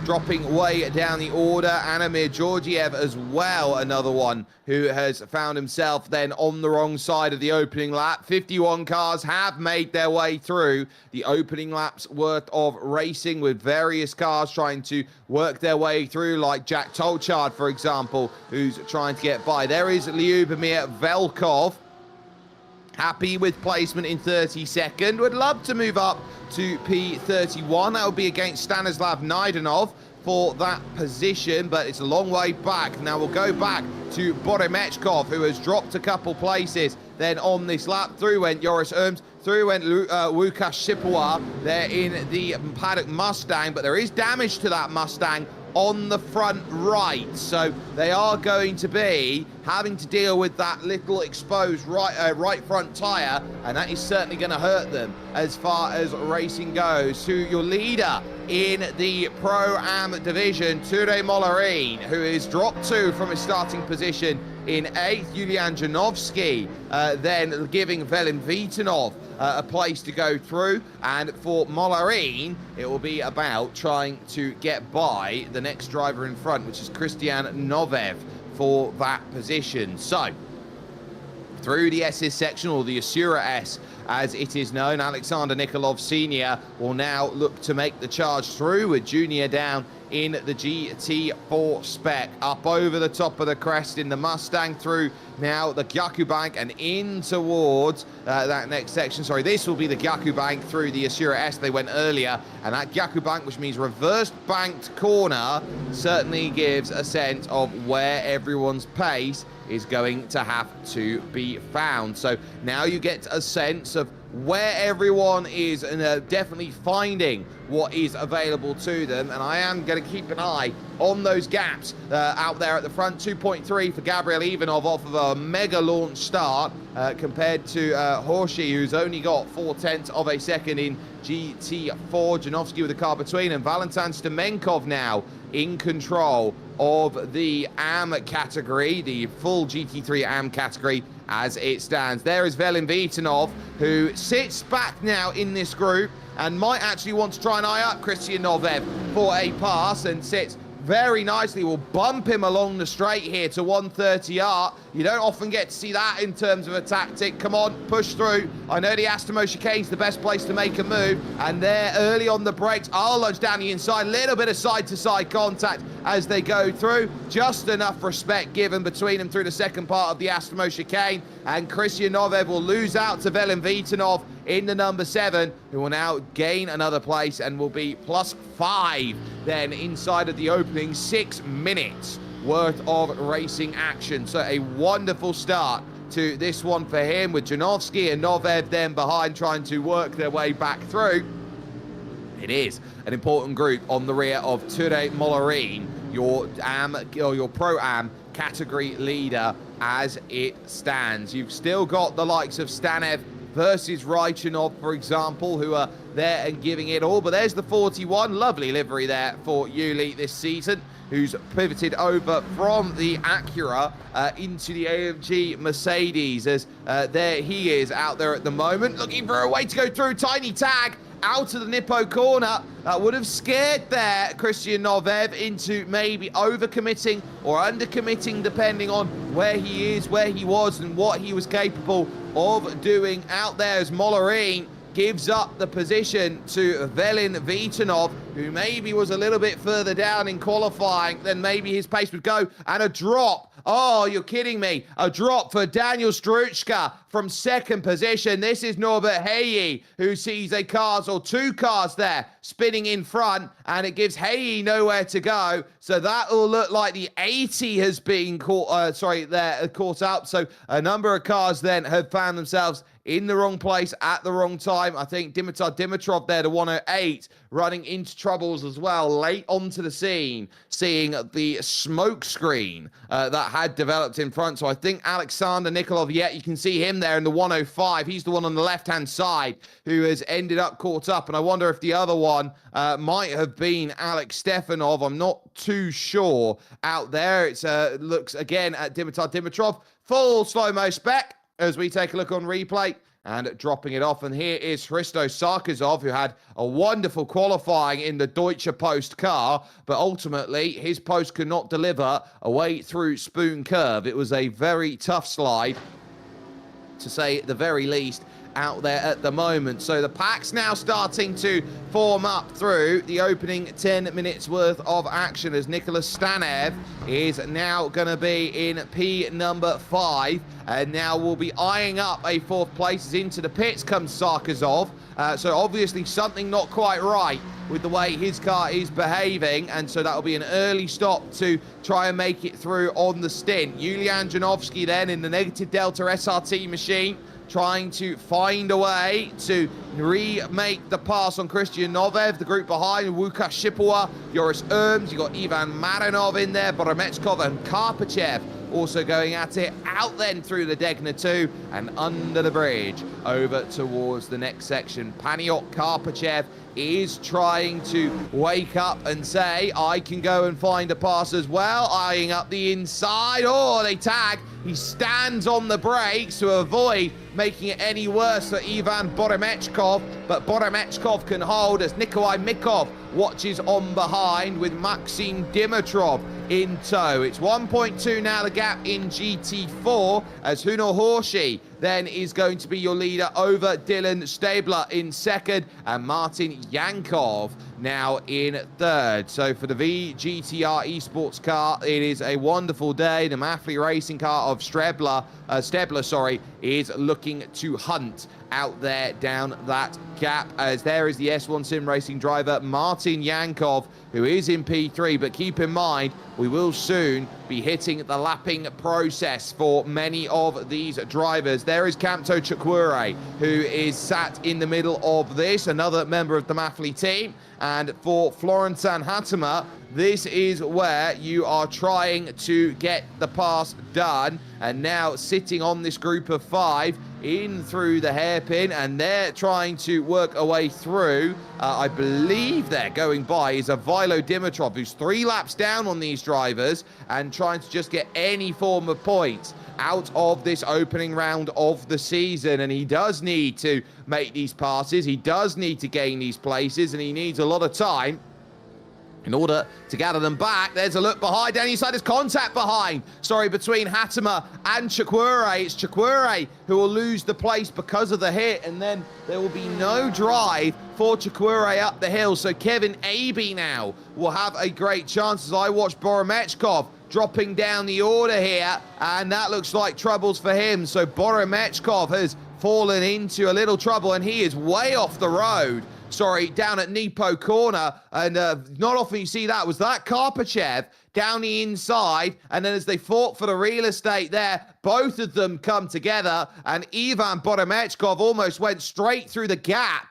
dropping way down the order. Anamir Georgiev as well, another one who has found himself then on the wrong side of the opening lap. 51 cars have made their way through the opening lap's worth of racing, with various cars trying to work their way through, like Jack Tolchard, for example, who's trying to get by. There is Lyubomir Velkov, happy with placement in 32nd. Would love to move up to P31. That would be against Stanislav Naidanov for that position, but it's a long way back. Now we'll go back to Boremechkov, who has dropped a couple places then on this lap. Through went Joris Ooms, through went Łukasz Sipowa there in the paddock Mustang, but there is damage to that Mustang on the front right, so they are going to be having to deal with that little exposed right front tire, and that is certainly going to hurt them as far as racing goes. To your leader in the Pro-Am division, Ture Molarin, who is dropped 2 from his starting position in 8th. Julian Janovsky then giving Velin Vitanov a place to go through, and for Molarin it will be about trying to get by the next driver in front, which is Christian Novev, for that position. So through the S's section, or the Asura S as it is known, Alexander Nikolov Sr. will now look to make the charge through, with Junior down in the GT4 spec. Up over the top of the crest in the Mustang, through now the Gyaku Bank and in towards that next section. Sorry, this will be the Gyaku Bank through the Asura S. They went earlier, and that Gyaku Bank, which means reversed banked corner, certainly gives a sense of where everyone's pace is going to have to be found. So now you get a sense of where everyone is, and definitely finding what is available to them. And I am going to keep an eye on those gaps out there at the front. 2.3 for Gabriel Ivanov off of a mega launch start compared to Horshi, who's only got 0.4 of a second in GT4. Janovsky with the car between, and Valentin Stemenkov now in control of the AM category, the full GT3 AM category as it stands. There is Velin Vitanov, who sits back now in this group and might actually want to try and eye up Christian Novev for a pass, and sits very nicely. Will bump him along the straight here to 130R. You don't often get to see that in terms of a tactic. Come on, push through. I know the Astamo chicane's the best place to make a move, and there early on the brakes, I'll lunge down the inside. Little bit of side-to-side contact as they go through. Just enough respect given between them through the second part of the Astamo chicane, and Christian Novev will lose out to Velin Vitanov in the number 7, who will now gain another place and will be +5 then inside of the opening 6 minutes worth of racing action. So a wonderful start to this one for him, with Janovsky and Novev then behind trying to work their way back through. It is an important group on the rear of Ture Molarin, your Pro-Am category leader as it stands. You've still got the likes of Stanev versus Raichanov, for example, who are there and giving it all. But there's the 41, lovely livery there for Yuli this season, who's pivoted over from the Acura into the AMG Mercedes, as there he is out there at the moment, looking for a way to go through. Tiny tag out of the Nippo corner. That would have scared there Christian Novev into maybe overcommitting or undercommitting, depending on where he is, where he was, and what he was capable of doing out there, as Molarin gives up the position to Velin Vitanov, who maybe was a little bit further down in qualifying than maybe his pace would go, and a drop. Oh, you're kidding me. A drop for Daniel Struchka from second position. This is Norbert Heyi, who sees two cars there spinning in front, and it gives Heyi nowhere to go. So that will look like the 80 has been caught up. So a number of cars then have found themselves in the wrong place at the wrong time. I think Dimitar Dimitrov there, the 108, running into troubles as well, late onto the scene, seeing the smoke screen that had developed in front. So I think Alexander Nikolov, you can see him there in the 105. He's the one on the left-hand side who has ended up caught up. And I wonder if the other one might have been Alex Stefanov. I'm not too sure out there. It looks again at Dimitar Dimitrov. Full slow-mo spec as we take a look on replay and dropping it off. And here is Hristo Sarkazov, who had a wonderful qualifying in the Deutsche Post car, but ultimately his post could not deliver away through Spoon Curve. It was a very tough slide, to say the very least, out there at the moment. So the pack's now starting to form up through the opening 10 minutes worth of action, as Nicholas Stanev is now going to be in P number 5, and now will be eyeing up a 4th place. As into the pits comes Sarkazov. So obviously something not quite right with the way his car is behaving, and so that will be an early stop to try and make it through on the stint. Yulian Janovsky then in the negative delta SRT machine, trying to find a way to remake the pass on Christian Novev. The group behind, Łukasz Shipua, Joris Erms, you got Ivan Marinov in there, Boromechkov and Karpachev also going at it. Out then through the Degna 2 and under the bridge over towards the next section. Paniot Karpachev is trying to wake up and say, I can go and find a pass as well, eyeing up the inside. Oh, they tag. He stands on the brakes to avoid making it any worse for Ivan Boromechkov, but Boromechkov can hold as Nikolai Mikov watches on behind with Maxim Dimitrov in tow. It's 1.2 now, the gap in GT4, as Huno Horshi then is going to be your leader over Dylan Stabler in second, and Martin Yankov now in third. So for the VGTR esports car, it is a wonderful day. The Mafley racing car of Stebler, is looking to hunt out there down that gap, as there is the S1 sim racing driver Martin Yankov, who is in P3, but keep in mind we will soon be hitting the lapping process for many of these drivers. There is Kamto Chukwure, who is sat in the middle of this, another member of the Mafley team. And for Florentin Hatema, this is where you are trying to get the pass done. And now sitting on this group of 5 in through the hairpin, and they're trying to work a way through. I believe they're going by is a Vilo Dimitrov, who's 3 laps down on these drivers and trying to just get any form of points out of this opening round of the season. And he does need to make these passes, he does need to gain these places, and he needs a lot of time in order to gather them back. There's a look behind, down inside, there's contact behind. Between Hatema and Chukwure. It's Chukwure who will lose the place because of the hit, and then there will be no drive for Chukwure up the hill. So Kevin Abe now will have a great chance, as I watch Boromechkov dropping down the order here, and that looks like troubles for him. So Boromechkov has fallen into a little trouble, and he is way off the road. Down at Nipo corner, and not often you see that. Was that Karpachev down the inside, and then as they fought for the real estate there, both of them come together, and Ivan Boromechkov almost went straight through the gap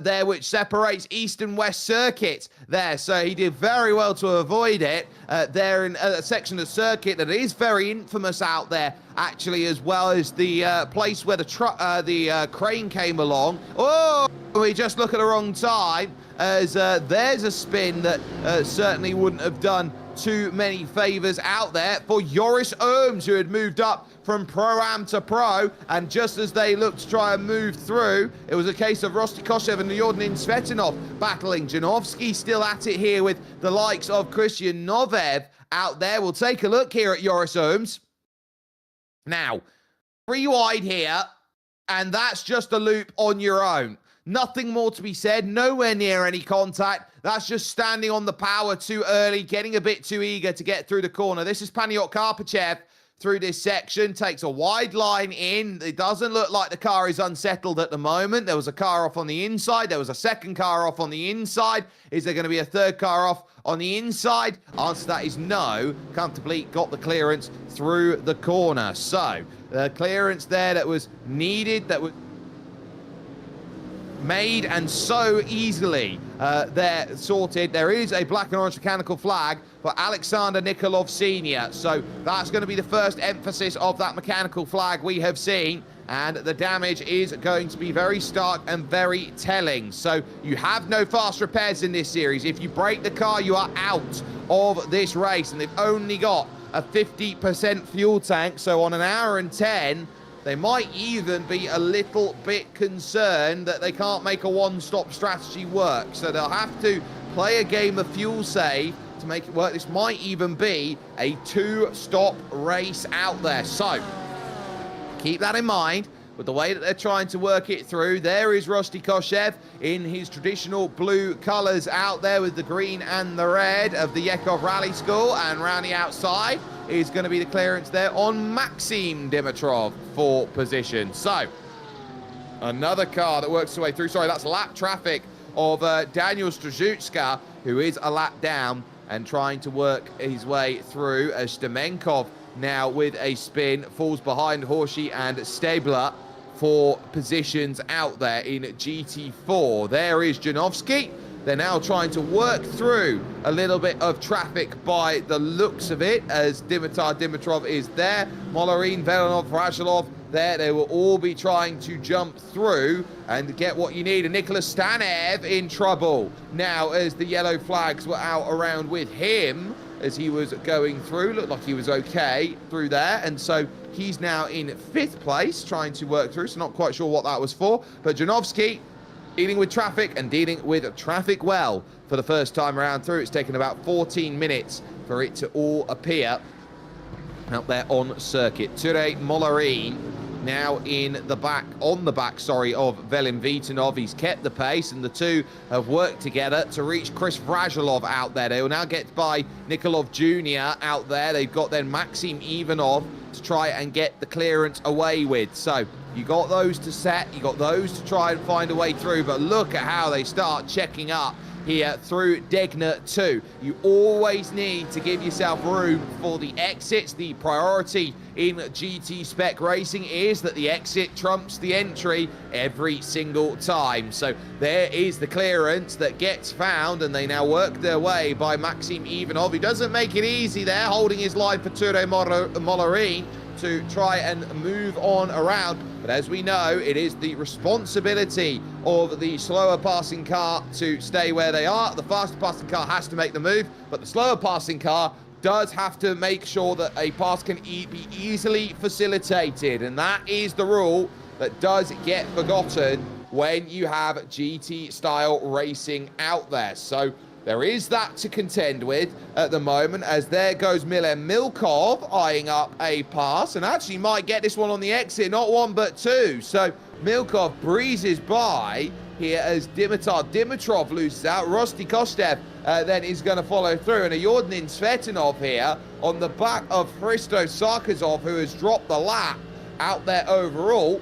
there, which separates east and west circuit there. So he did very well to avoid it there in a section of circuit that is very infamous out there, actually, as well as the place where the crane came along. Oh, we just look at the wrong time, as there's a spin that certainly wouldn't have done too many favors out there for Joris Erms, who had moved up from Pro-Am to Pro, and just as they looked to try and move through, it was a case of Rostikoshev and Jordan Svetinov battling. Janovsky still at it here with the likes of Christian Novev out there. We'll take a look here at Joris Erms. Now, 3 wide here, and that's just a loop on your own. Nothing more to be said, nowhere near any contact. That's just standing on the power too early, getting a bit too eager to get through the corner. This is Paniot Karpachev through this section, takes a wide line in. It doesn't look like the car is unsettled at the moment. There was a car off on the inside. There was a second car off on the inside. Is there going to be a third car off on the inside? Answer to that is no. Comfortably got the clearance through the corner. So, the clearance there that was needed, that was made and so easily there sorted. There is a black and orange mechanical flag for Alexander Nikolov Sr. So that's going to be the first emphasis of that mechanical flag we have seen. And the damage is going to be very stark and very telling. So you have no fast repairs in this series. If you break the car, you are out of this race. And they've only got a 50% fuel tank. So on an hour and 10, they might even be a little bit concerned that they can't make a one-stop strategy work. So they'll have to play a game of fuel save to make it work. This might even be a two-stop race out there. So keep that in mind with the way that they're trying to work it through. There is Rusty Koshev in his traditional blue colours out there with the green and the red of the Yekov Rally School. And round the outside is going to be the clearance there on Maxim Dimitrov for position. So, another car that works its way through. Sorry, that's lap traffic of Daniel Strzezucka, who is a lap down and trying to work his way through as Stemenkov now with a spin falls behind Horsey and Stabler for positions out there in GT4. There is Janowski. They're now trying to work through a little bit of traffic by the looks of it, as Dimitar Dimitrov is there. Molorin, Velanov, Razilov there. They will all be trying to jump through and get what you need. And Nicholas Stanev in trouble now as the yellow flags were out around with him as he was going through. Looked like he was okay through there. And so he's now in 5th place trying to work through. So not quite sure what that was for. But Janowski dealing with traffic and dealing with traffic well for the first time around through. It's taken about 14 minutes for it to all appear out there on circuit. Ture Molarin now in the back, of Velin Vitanov. He's kept the pace and the two have worked together to reach Chris Vrajilov out there. They will now get by Nikolov Jr. out there. They've got then Maxim Ivanov to try and get the clearance away with. So you got those to set, you got those to try and find a way through, but look at how they start checking up here through Degner 2. You always need to give yourself room for the exits. The priority in GT spec racing is that the exit trumps the entry every single time. So there is the clearance that gets found, and they now work their way by Maxim Ivanov. He doesn't make it easy there, holding his line for Ture Molarin to try and move on around. But as we know, it is the responsibility of the slower passing car to stay where they are. The faster passing car has to make the move, but the slower passing car does have to make sure that a pass can be easily facilitated. And that is the rule that does get forgotten when you have GT style racing out there. So there is that to contend with at the moment, as there goes Milen Milkov eyeing up a pass, and actually might get this one on the exit, not one but two. So Milkov breezes by here as Dimitar Dimitrov loses out. Rusty Kostev then is going to follow through, and a Yordanin Svetanov here on the back of Hristo Sarkazov, who has dropped the lap out there overall.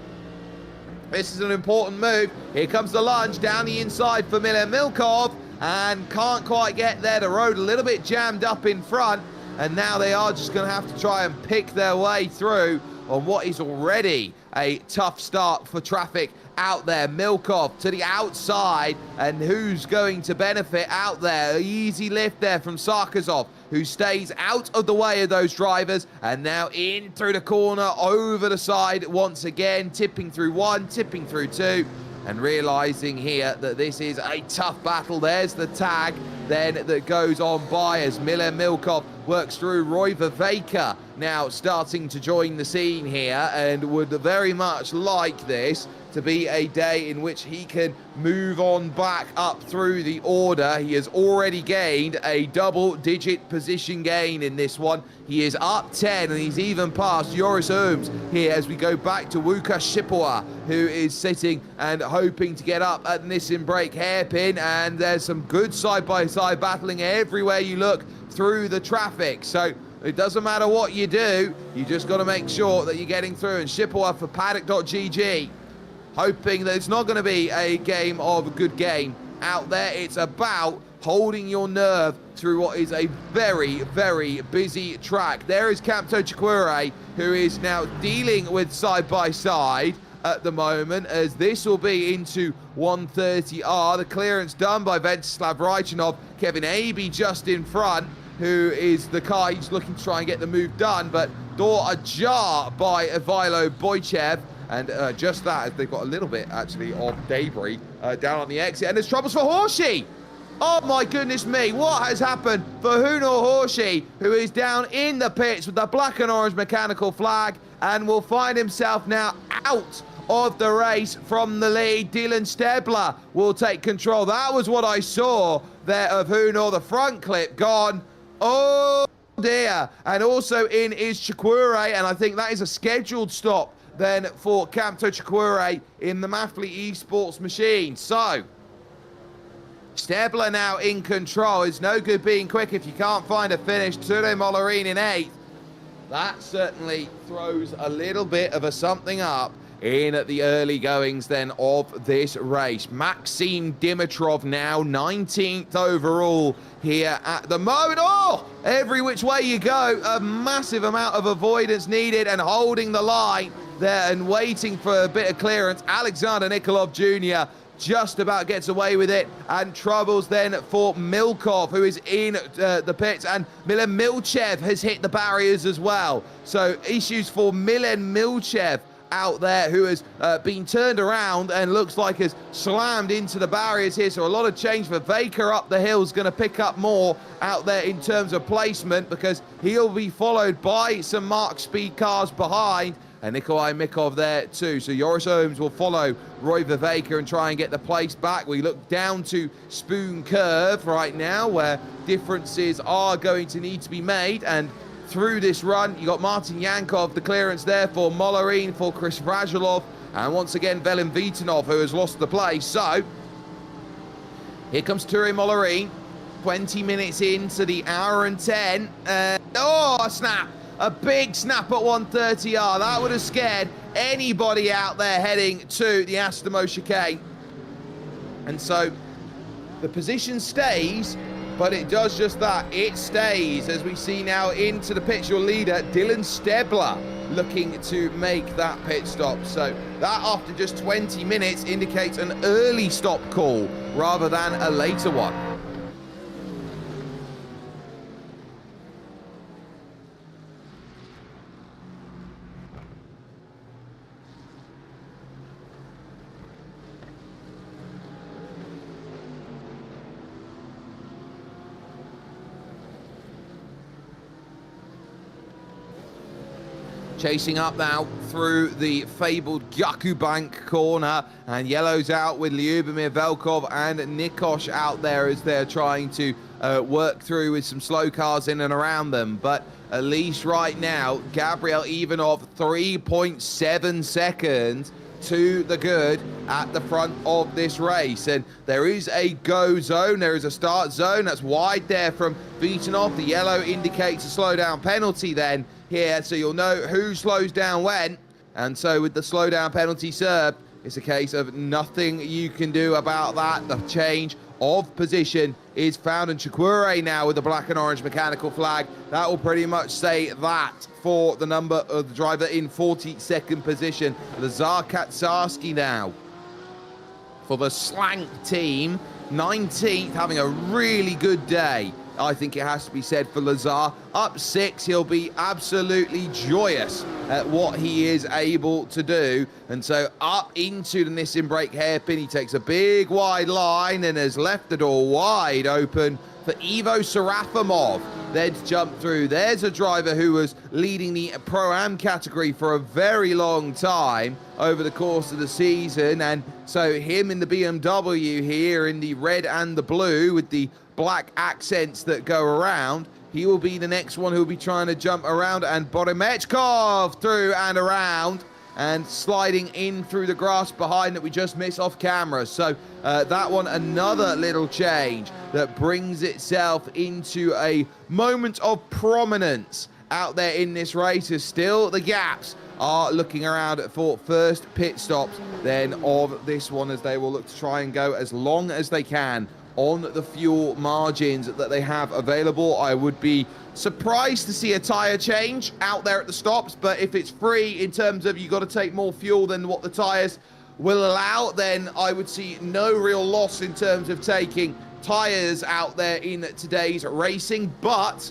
This is an important move. Here comes the lunge down the inside for Milen Milkov, and can't quite get there. The road a little bit jammed up in front, and now they are just going to have to try and pick their way through on what is already a tough start for traffic out there. Milkov to the outside, and who's going to benefit out there? Easy lift there from Sarkazov, who stays out of the way of those drivers, and now in through the corner, over the side once again, tipping through one, tipping through two, and realizing here that this is a tough battle. There's the tag then that goes on by as Milen Milkov works through. Roy Viveka now starting to join the scene here and would very much like this to be a day in which he can move on back up through the order. He has already gained a double-digit position gain in this one. He is up 10, and he's even past Joris Ooms here as we go back to Łukasz Szipła, who is sitting and hoping to get up at Nissan Break hairpin, and there's some good side-by-side battling everywhere you look through the traffic. So it doesn't matter what you do, you just got to make sure that you're getting through. And Szipła for paddock.gg, hoping that it's not going to be a game of a good game out there. It's about holding your nerve through what is a very, very busy track. There is Camto Chikwere, who is now dealing with side-by-side at the moment, as this will be into 130R. The clearance done by Venceslav Rajchanov. Kevin Aby just in front, who is the car he's looking to try and get the move done, but door ajar by Ivaylo Boychev. And just that, they've got a little bit, actually, of debris down on the exit. And there's troubles for Horsey. Oh, my goodness me. What has happened for Hunor Horsey, who is down in the pits with the black and orange mechanical flag and will find himself now out of the race from the lead. Dylan Stebler will take control. That was what I saw there of Hunor. The front clip gone. Oh, dear. And also in is Chikwere, and I think that is a scheduled stop then for Camto Chikwere in the Mafley Esports machine. So, Stebler now in control. It's no good being quick if you can't find a finish. Ture Mollerin in 8th. That certainly throws a little bit of a something up in the early goings then of this race. Maxim Dimitrov now 19th overall here at the moment. Oh, every which way you go, a massive amount of avoidance needed, and holding the line there and waiting for a bit of clearance. Alexander Nikolov Jr. just about gets away with it, and troubles then for Milkov, who is in the pits, and Milan Milchev has hit the barriers as well. So issues for Milan Milchev out there, who has been turned around and looks like has slammed into the barriers here. So a lot of change for Vaker up the hill is going to pick up more out there in terms of placement, because he'll be followed by some Mark Speed cars behind, and Nikolai Mikov there too. So Joris Ooms will follow Roy Viveka and try and get the place back. We look down to Spoon Curve right now, where differences are going to need to be made. And through this run, you got Martin Yankov, the clearance there for Mollerin, for Chris Vrajilov, and once again Velin Vitanov, who has lost the place. So here comes Ture Mollerin, 20 minutes into the hour and 10. Oh, a snap. A big snap at 130R. That would have scared anybody out there heading to the Astamo chicane. And so the position stays, but it does just that. It stays as we see now into the pits. Your leader, Dylan Stebler, looking to make that pit stop. So that, after just 20 minutes, indicates an early stop call rather than a later one. Chasing up now through the fabled Gyakubank corner, and yellow's out with Lyubomir Velkov and Nikos out there as they're trying to work through with some slow cars in and around them. But at least right now, Gabriel Ivanov 3.7 seconds to the good at the front of this race. And there is a go zone, there is a start zone that's wide there from Vitanov. The yellow indicates a slowdown penalty then here, so you'll know who slows down when. And so with the slowdown penalty served, it's a case of nothing you can do about that. The change of position is found, and Chikwere now with the black and orange mechanical flag. That will pretty much say that for the number of the driver in 42nd position. Lazar Katsarski now for the Slank team, 19th, having a really good day. I think it has to be said for Lazar. Up 6, he'll be absolutely joyous at what he is able to do. And so up into the Nissan Break hairpin, he takes a big wide line and has left the door wide open for Ivo Serafimov, they'd jump through. There's a driver who was leading the Pro-Am category for a very long time over the course of the season, and so him in the BMW here in the red and the blue with the black accents that go around, he will be the next one who will be trying to jump around, and Boremechkov through and around and sliding in through the grass behind that we just missed off camera. So that one, another little change that brings itself into a moment of prominence out there in this race, as still the gaps are looking around for first pit stops then of this one, as they will look to try and go as long as they can on the fuel margins that they have available. I would be surprised to see a tire change out there at the stops, but if it's free in terms of you got to take more fuel than what the tires will allow, then I would see no real loss in terms of taking tires out there in today's racing. But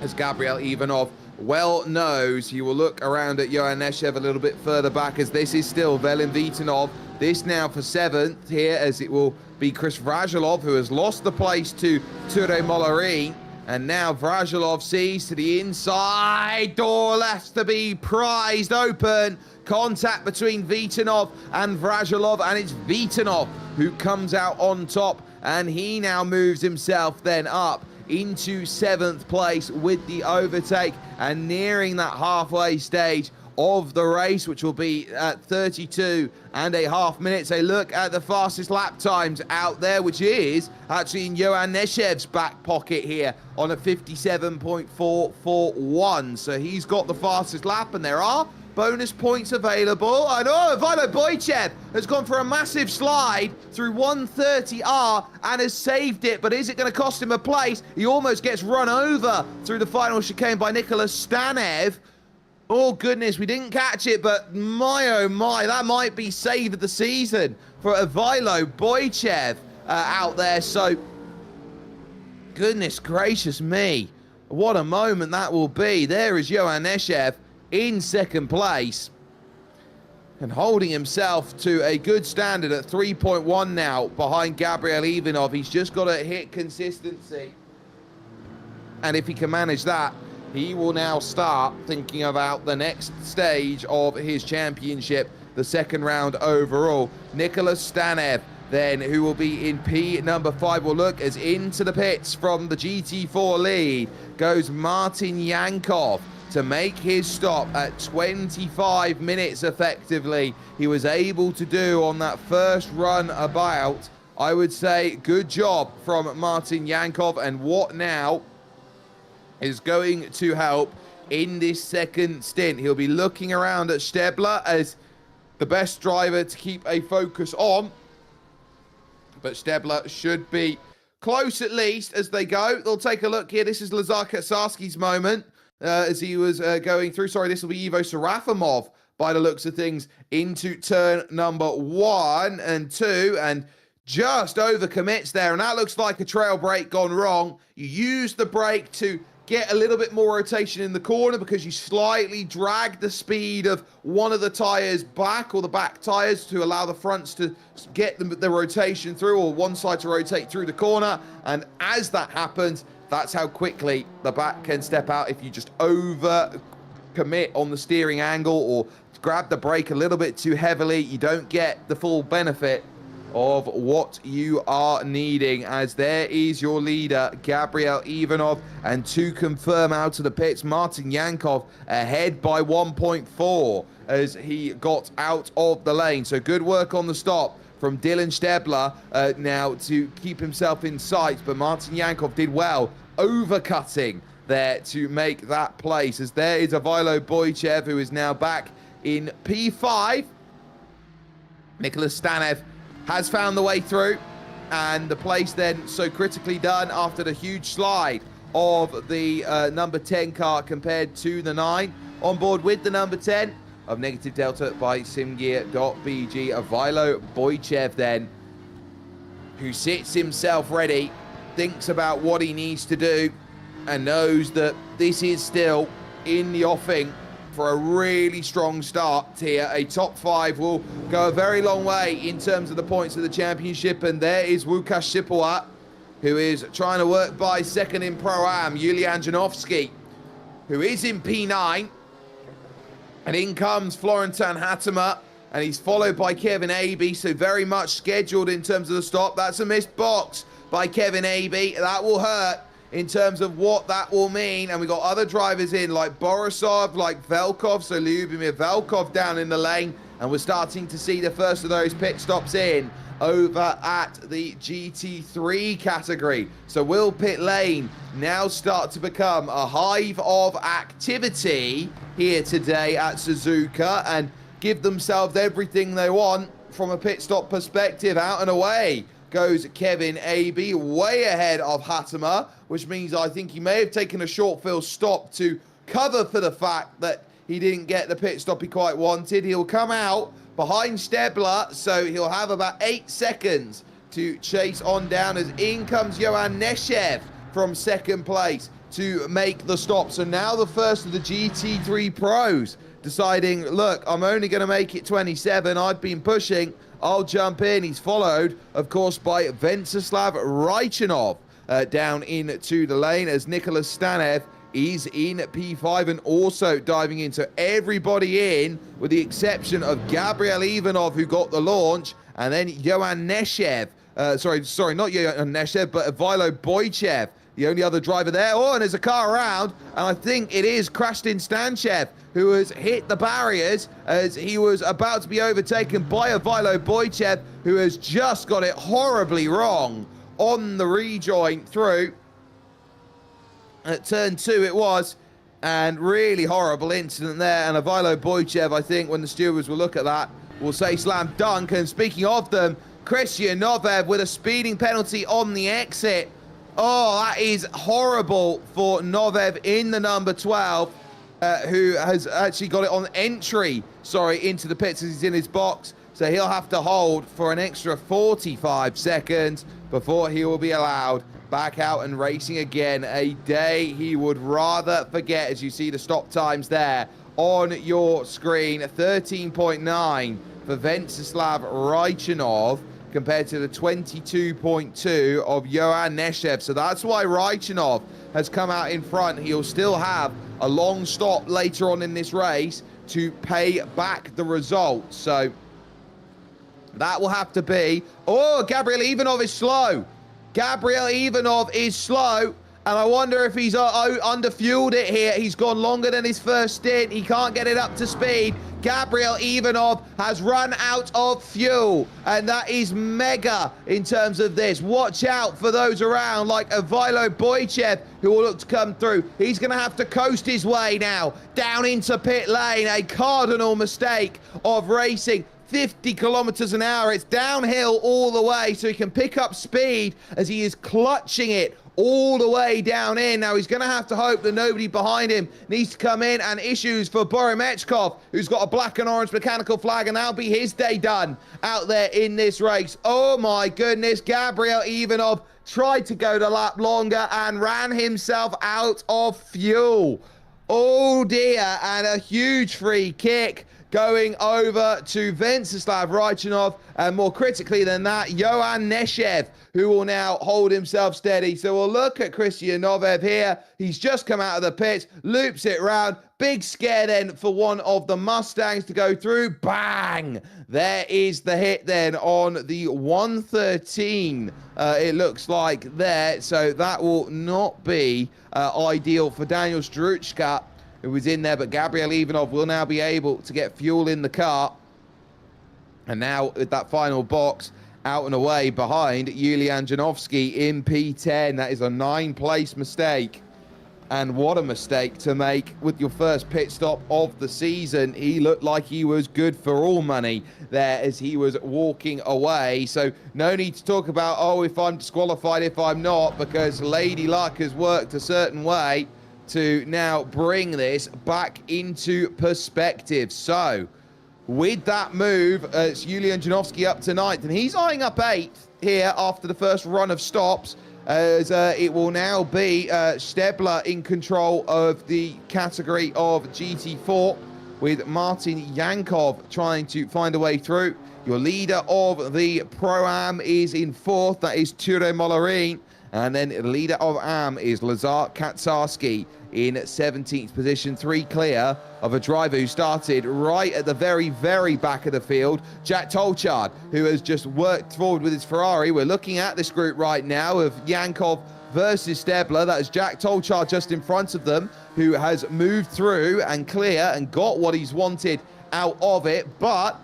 as Gabriel Ivanov well knows, he will look around at Johan Neshev a little bit further back, as this is still Velin Vitanov. This now for 7th here, as it will be Chris Vrajilov, who has lost the place to Ture Mollerin. And now Vrajilov sees to the inside, door left to be prized open. Contact between Vitanov and Vrajilov, and it's Vitanov who comes out on top, and he now moves himself then up into 7th place with the overtake, and nearing that halfway stage of the race, which will be at 32.5 minutes. A look at the fastest lap times out there, which is actually in Johan Neshev's back pocket here on a 57.441. So he's got the fastest lap, and there are bonus points available. I know Vilo Boychev has gone for a massive slide through 130R and has saved it, but is it going to cost him a place? He almost gets run over through the final chicane by Nicholas Stanev. Oh goodness, we didn't catch it, but my oh my, that might be save of the season for Vilo Boychev out there. So goodness gracious me, what a moment that will be. There is Johan Neshev in 2nd place and holding himself to a good standard at 3.1 now behind Gabriel Ivanov. He's just got to hit consistency, and if he can manage that, he will now start thinking about the next stage of his championship, the 2nd round overall. Nicholas Stanev then, who will be in P number 5, will look as into the pits from the GT4 lead goes Martin Yankov to make his stop at 25 minutes effectively. He was able to do on that first run about. I would say good job from Martin Yankov, and what now is going to help in this 2nd stint. He'll be looking around at Stebler as the best driver to keep a focus on, but Stebler should be close at least as they go. They'll take a look here. This is Lazar Katsarski's moment as he was going through. Sorry, this will be Ivo Serafimov by the looks of things into turn number 1 and 2, and just overcommits there, and that looks like a trail brake gone wrong. You use the brake to get a little bit more rotation in the corner because you slightly drag the speed of one of the tires back, or the back tires, to allow the fronts to get the rotation through, or one side to rotate through the corner. And as that happens, that's how quickly the back can step out. If you just over commit on the steering angle or grab the brake a little bit too heavily, you don't get the full benefit of what you are needing. As there is your leader, Gabriel Ivanov, and to confirm out of the pits, Martin Yankov ahead by 1.4 as he got out of the lane. So good work on the stop from Dylan Stebler now to keep himself in sight, but Martin Yankov did well overcutting there to make that place, as there is Vilo Boychev, who is now back in P5. Nicholas Stanev has found the way through, and the place then so critically done after the huge slide of the number 10 car compared to the 9. On board with the number 10 of Negative Delta by SIMGEAR.BG, Vilo Boychev then, who sits himself ready, thinks about what he needs to do, and knows that this is still in the offing for a really strong start here. A top 5 will go a very long way in terms of the points of the championship, and there is Łukasz Szypła who is trying to work by second in Pro-Am, Julian Janowski, who is in P9. And in comes Florentin Hattemer, and he's followed by Kevin Aby, so very much scheduled in terms of the stop. That's a missed box by Kevin Aby. That will hurt in terms of what that will mean. And we got other drivers in, like Borisov, like Velkov, so Lyubimir Velkov down in the lane. And we're starting to see the first of those pit stops in over at the GT3 category. So will pit lane now start to become a hive of activity here today at Suzuka and give themselves everything they want from a pit stop perspective? Out and away goes Kevin Aby, way ahead of Hattemer, which means I think he may have taken a short fill stop to cover for the fact that he didn't get the pit stop he quite wanted. He'll come out behind Stebler, so he'll have about 8 seconds to chase on down as in comes Johan Neshev from second place to make the stop. So now the first of the GT3 pros deciding, look, I'm only going to make it 27. I've been pushing. I'll jump in. He's followed, of course, by Venceslav Raichanov down into the lane as Nicholas Stanev is in P5 and also diving in. So everybody in, with the exception of Gabriel Ivanov, who got the launch, and then Johan Neshev. Sorry, not Johan Neshev, but Ivilo Boychev, the only other driver there. Oh, and there's a car around, and I think it is Krastin Stanchev, who has hit the barriers as he was about to be overtaken by Ivilo Boychev, who has just got it horribly wrong on the rejoin through. At turn 2 it was, and really horrible incident there. And Ivilo Boychev, I think, when the stewards will look at that, will say slam dunk. And speaking of them, Christian Novev with a speeding penalty on the exit. Oh, that is horrible for Novev in the number 12, who has actually got it on entry, into the pits as he's in his box. So he'll have to hold for an extra 45 seconds before he will be allowed back out and racing again. A day he would rather forget, as you see the stop times there on your screen. 13.9 for Venceslav Raichanov compared to the 22.2 of Johan Neshev. So that's why Raichanov has come out in front. He'll still have a long stop later on in this race to pay back the results. So that will have to be... Oh, Gabriel Ivanov is slow. Gabriel Ivanov is slow, and I wonder if he's under-fueled it here. He's gone longer than his first stint. He can't get it up to speed. Gabriel Ivanov has run out of fuel, and that is mega in terms of this. Watch out for those around like Ivilo Boychev, who will look to come through. He's going to have to coast his way now down into pit lane. A cardinal mistake of racing. 50 kilometers an hour. It's downhill all the way, so he can pick up speed as he is clutching it all the way down in. Now he's going to have to hope that nobody behind him needs to come in, and issues for Boromechkov, who's got a black and orange mechanical flag, and that'll be his day done out there in this race. Oh my goodness, Gabriel Ivanov tried to go the lap longer and ran himself out of fuel. Oh dear, and a huge free kick going over to Venceslav Raichanov, and more critically than that, Johan Neshev, who will now hold himself steady. So we'll look at Christian Novev here. He's just come out of the pits, loops it round. Big scare then for one of the Mustangs to go through. Bang! There is the hit then on the 113, it looks like there. So that will not be ideal for Daniel Struchka, who was in there, but Gabriel Ivanov will now be able to get fuel in the car. And now with that final box out and away behind Julian Janowski in P10. That is a 9th-place mistake. And what a mistake to make with your first pit stop of the season. He looked like he was good for all money there as he was walking away. So no need to talk about, oh, if I'm disqualified, if I'm not, because Lady Luck has worked a certain way to now bring this back into perspective. So with that move, it's Julian Janowski up to 9th, and he's eyeing up 8th here after the first run of stops, as it will now be Stebler in control of the category of GT4, with Martin Yankov trying to find a way through. Your leader of the Pro-Am is in 4th, that is Ture Molarin. And then leader of AM is Lazar Katsarski in 17th position, 3 clear of a driver who started right at the very, very back of the field, Jack Tolchard, who has just worked forward with his Ferrari. We're looking at this group right now of Yankov versus Stebler. That is Jack Tolchard just in front of them, who has moved through and clear and got what he's wanted out of it. But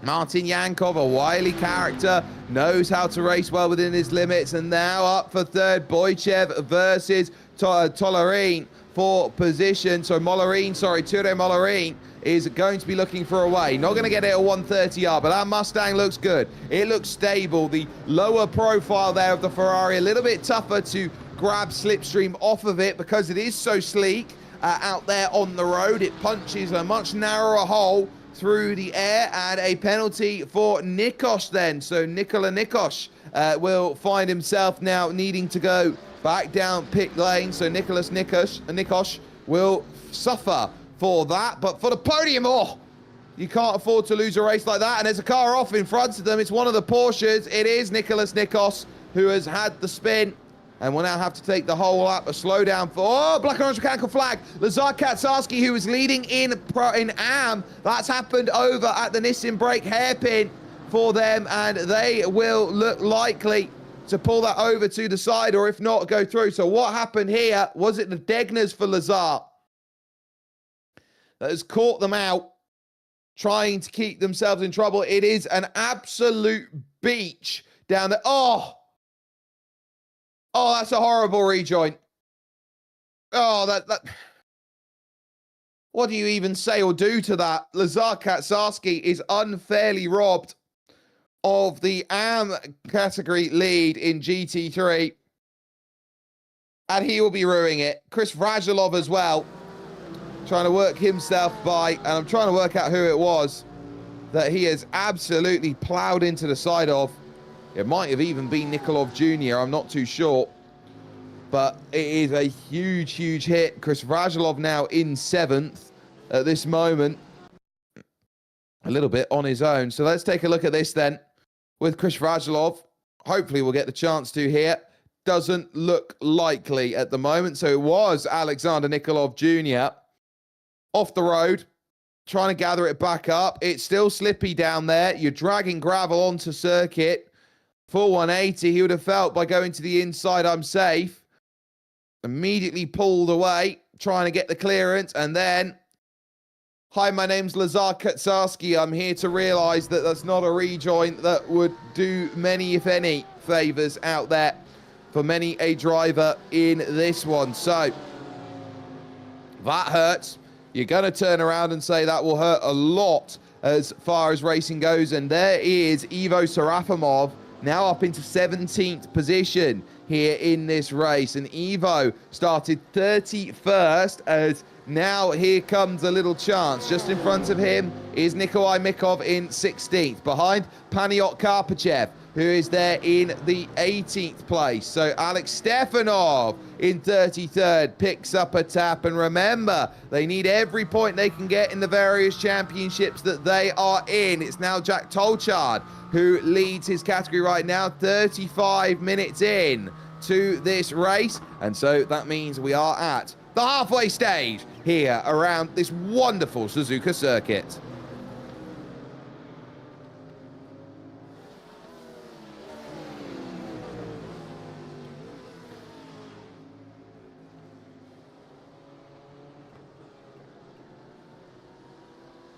Martin Yankov, a wily character, knows how to race well within his limits. And now up for third, Boychev versus Tolerin for position. So Ture Mollerin is going to be looking for a way. Not going to get it at 130R, but that Mustang looks good. It looks stable. The lower profile there of the Ferrari, a little bit tougher to grab slipstream off of it because it is so sleek out there on the road. It punches a much narrower hole through the air, and a penalty for Nikos then. So Nikola Nikos will find himself now needing to go back down pit lane. So Nicholas Nikos will suffer for that. But for the podium, oh, you can't afford to lose a race like that. And there's a car off in front of them. It's one of the Porsches. It is Nicholas Nikos who has had the spin and will now have to take the whole lap. A slowdown for, oh, black and orange mechanical flag. Lazar Katsarski, who was leading in AM. That's happened over at the Nissan brake hairpin for them, and they will look likely to pull that over to the side, or if not, go through. So what happened here? Was it the Degners for Lazar that has caught them out, trying to keep themselves in trouble? It is an absolute beach down there. Oh, that's a horrible rejoin. Oh, that. What do you even say or do to that? Lazar Katsarski is unfairly robbed of the AM category lead in GT3. And he will be ruining it. Chris Vrajilov as well, trying to work himself by, and I'm trying to work out who it was that he has absolutely plowed into the side of. It might have even been Nikolov Jr., I'm not too sure. But it is a huge, huge hit. Chris Vrajilov now in 7th at this moment. A little bit on his own. So let's take a look at this then with Chris Vrajilov. Hopefully we'll get the chance to here. Doesn't look likely at the moment. So it was Alexander Nikolov Jr. off the road, trying to gather it back up. It's still slippy down there. You're dragging gravel onto circuit. Full 180, he would have felt by going to the inside, I'm safe. Immediately pulled away, trying to get the clearance, and then, hi, my name's Lazar Katsarski. I'm here to realize that that's not a rejoin that would do many, if any, favors out there for many a driver in this one. So, that hurts. You're going to turn around and say that will hurt a lot as far as racing goes, and there is Ivo Serafimov, now up into 17th position here in this race. And Evo started 31st, as now here comes a little chance. Just in front of him is Nikolai Mikov in 16th. Behind, Paniot Karpachev, who is there in the 18th place. So Alex Stefanov in 33rd picks up a tap. And remember, they need every point they can get in the various championships that they are in. It's now Jack Tolchard who leads his category right now, 35 minutes in to this race. And so that means we are at the halfway stage here around this wonderful Suzuka circuit.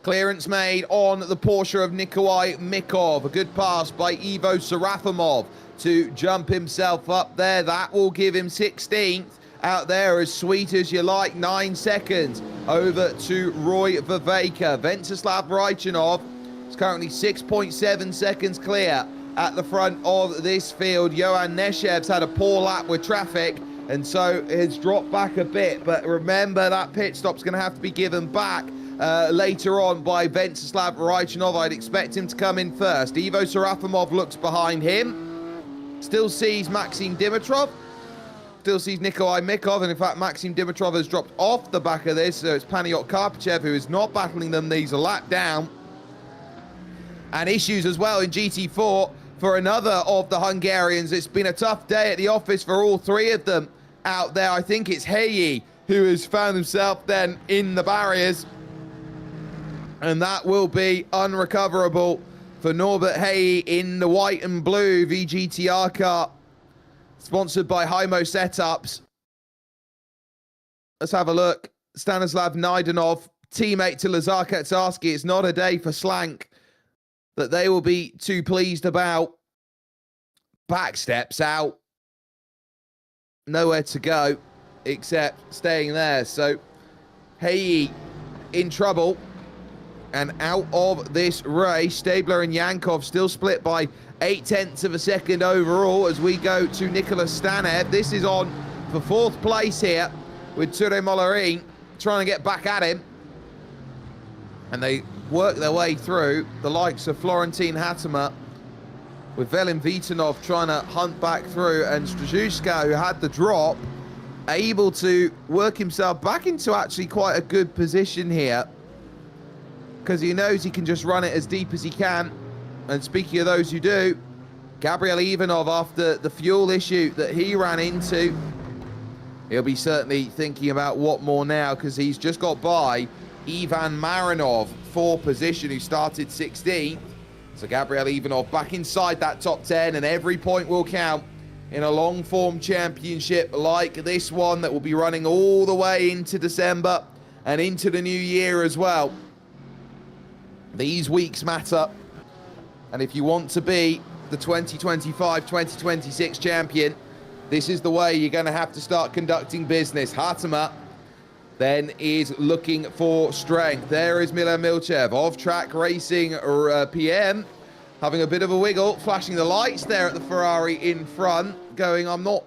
Clearance made on the Porsche of Nikolai Mikov. A good pass by Ivo Serafimov to jump himself up there. That will give him 16th out there, as sweet as you like. 9 seconds over to Roy Viveka. Venceslav Raichanov is currently 6.7 seconds clear at the front of this field. Johan Neshev's had a poor lap with traffic, and so has dropped back a bit. But remember, that pit stop's going to have to be given back later on by Venceslav Raichanov. I'd expect him to come in first. Ivo Serafimov looks behind him. Still sees Maxim Dimitrov. Still sees Nikolai Mikov. And in fact, Maxim Dimitrov has dropped off the back of this. So it's Paniot Karpachev who is not battling them. He's a lap down. And issues as well in GT4 for another of the Hungarians. It's been a tough day at the office for all three of them out there. I think it's Heyi who has found himself then in the barriers. And that will be unrecoverable for Norbert Heyi in the white and blue VGTR car, sponsored by Hymo Setups. Let's have a look. Stanislav Naidenov, teammate to Lazar Katsarski. It's not a day for Slank that they will be too pleased about. Back steps out. Nowhere to go except staying there. So Heyi in trouble and out of this race. Stabler and Yankov still split by 0.8 of a second overall as we go to Nicholas Stanev. This is on for fourth place here with Ture Molarin trying to get back at him. And they work their way through the likes of Florentin Hatema with Velin Vitanov trying to hunt back through, and Strzejuska, who had the drop, able to work himself back into actually quite a good position here because he knows he can just run it as deep as he can. And speaking of those who do, Gabriel Ivanov, after the fuel issue that he ran into, he'll be certainly thinking about what more now, because he's just got by Ivan Marinov for position, who started 16th. So Gabriel Ivanov back inside that top 10, and every point will count in a long-form championship like this one that will be running all the way into December and into the new year as well. These weeks matter, and if you want to be the 2025-2026 champion, this is the way you're going to have to start conducting business. Hatema then is looking for strength. There is Milan Milchev of Track Racing PM, having a bit of a wiggle, flashing the lights there at the Ferrari in front, going, I'm not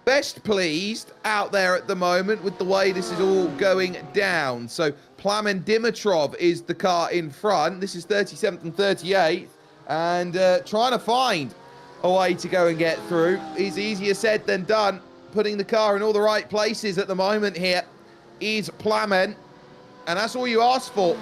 best pleased out there at the moment with the way this is all going down. So Plamen Dimitrov is the car in front. This is 37th and 38th, and trying to find a way to go and get through is easier said than done. Putting the car in all the right places at the moment here is Plamen, and that's all you ask for.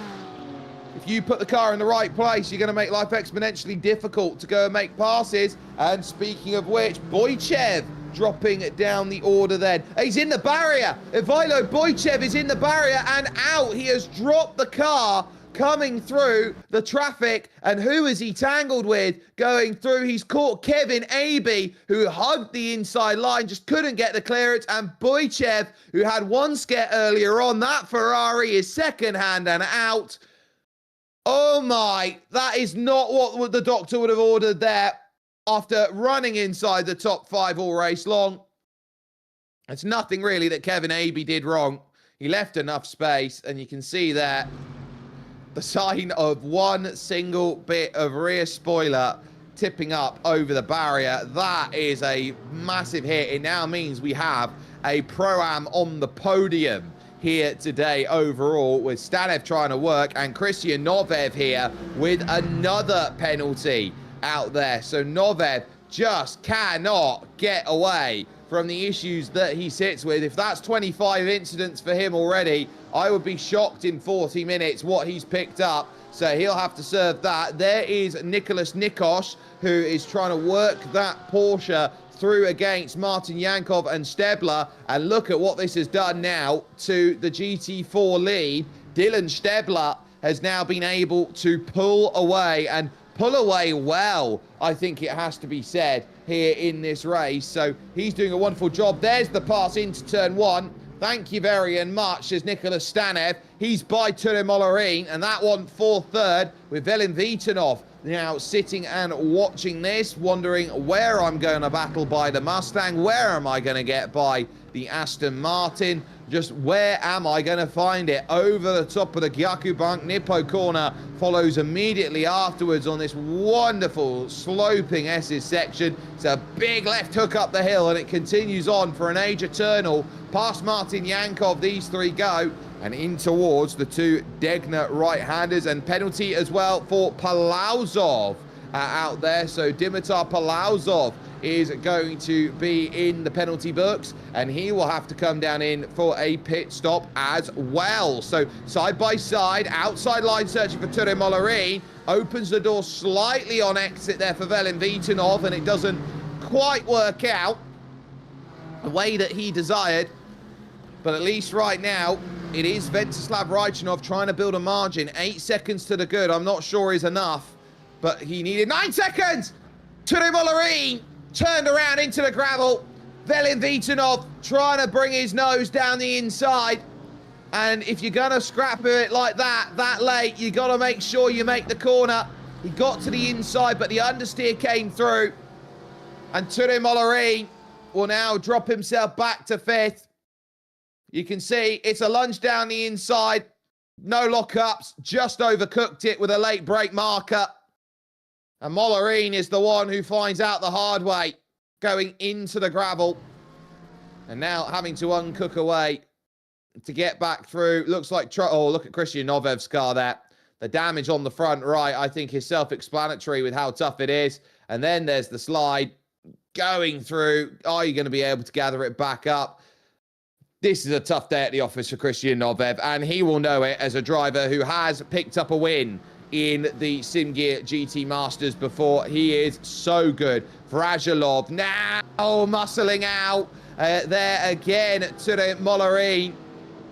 If you put the car in the right place, you're going to make life exponentially difficult to go and make passes. And speaking of which, Boychev dropping down the order then. He's in the barrier. Ivailo Boychev is in the barrier and out. He has dropped the car coming through the traffic. And who is he tangled with going through? He's caught Kevin Abbey, who hugged the inside line, just couldn't get the clearance. And Boychev, who had one scare earlier on, that Ferrari is second hand and out. Oh my, that is not what the doctor would have ordered there after running inside the top 5 all race long. It's nothing really that Kevin Abbey did wrong. He left enough space, and you can see there the sign of one single bit of rear spoiler tipping up over the barrier. That is a massive hit. It now means we have a Pro-Am on the podium here today overall, with Stanev trying to work and Christian Novev here with another penalty out there. So Novev just cannot get away from the issues that he sits with. If that's 25 incidents for him already, I would be shocked in 40 minutes what he's picked up. So he'll have to serve that. There is Nicholas Nikos, who is trying to work that Porsche through against Martin Yankov and Stebler, and look at what this has done now to the GT4 lead. Dylan Stebler has now been able to pull away, and pull away well, I think it has to be said, here in this race. So he's doing a wonderful job. There's the pass into turn 1. Thank you very much, says Nicholas Stanev. He's by Ture Molarin, and that one for third with Velin Vitanov now sitting and watching this, wondering where I'm going to battle by the Mustang, where am I going to get by the Aston Martin, just where am I going to find it? Over the top of the Gyakubank. Nippo corner follows immediately afterwards on this wonderful sloping S's section. It's a big left hook up the hill, and it continues on for an age eternal. Past Martin Yankov, these three go, and in towards the two Degner right-handers, and penalty as well for Palauzov out there. So Dimitar Palazov is going to be in the penalty books, and he will have to come down in for a pit stop as well. So side by side, outside line searching for Ture Mollerin, opens the door slightly on exit there for Velin Vitanov, and it doesn't quite work out the way that he desired. But at least right now, it is Venceslav Raichinov trying to build a margin. 8 seconds to the good. I'm not sure is enough, but he needed 9 seconds. Ture Mollerin turned around into the gravel. Velin Vitanov trying to bring his nose down the inside. And if you're going to scrap it like that late, you got to make sure you make the corner. He got to the inside, but the understeer came through. And Ture Mollerin will now drop himself back to 5th. You can see it's a lunge down the inside. No lockups. Just overcooked it with a late break marker. And Mollerin is the one who finds out the hard way, going into the gravel. And now having to uncook away to get back through. Looks like... Oh, look at Christian Novev's car there. The damage on the front right, I think, is self-explanatory with how tough it is. And then there's the slide going through. Are you going to be able to gather it back up? This is a tough day at the office for Christian Novev, and he will know it as a driver who has picked up a win in the SIMGEAR GT Masters before. He is so good. Vrajilov now muscling out there again to the Mollerin.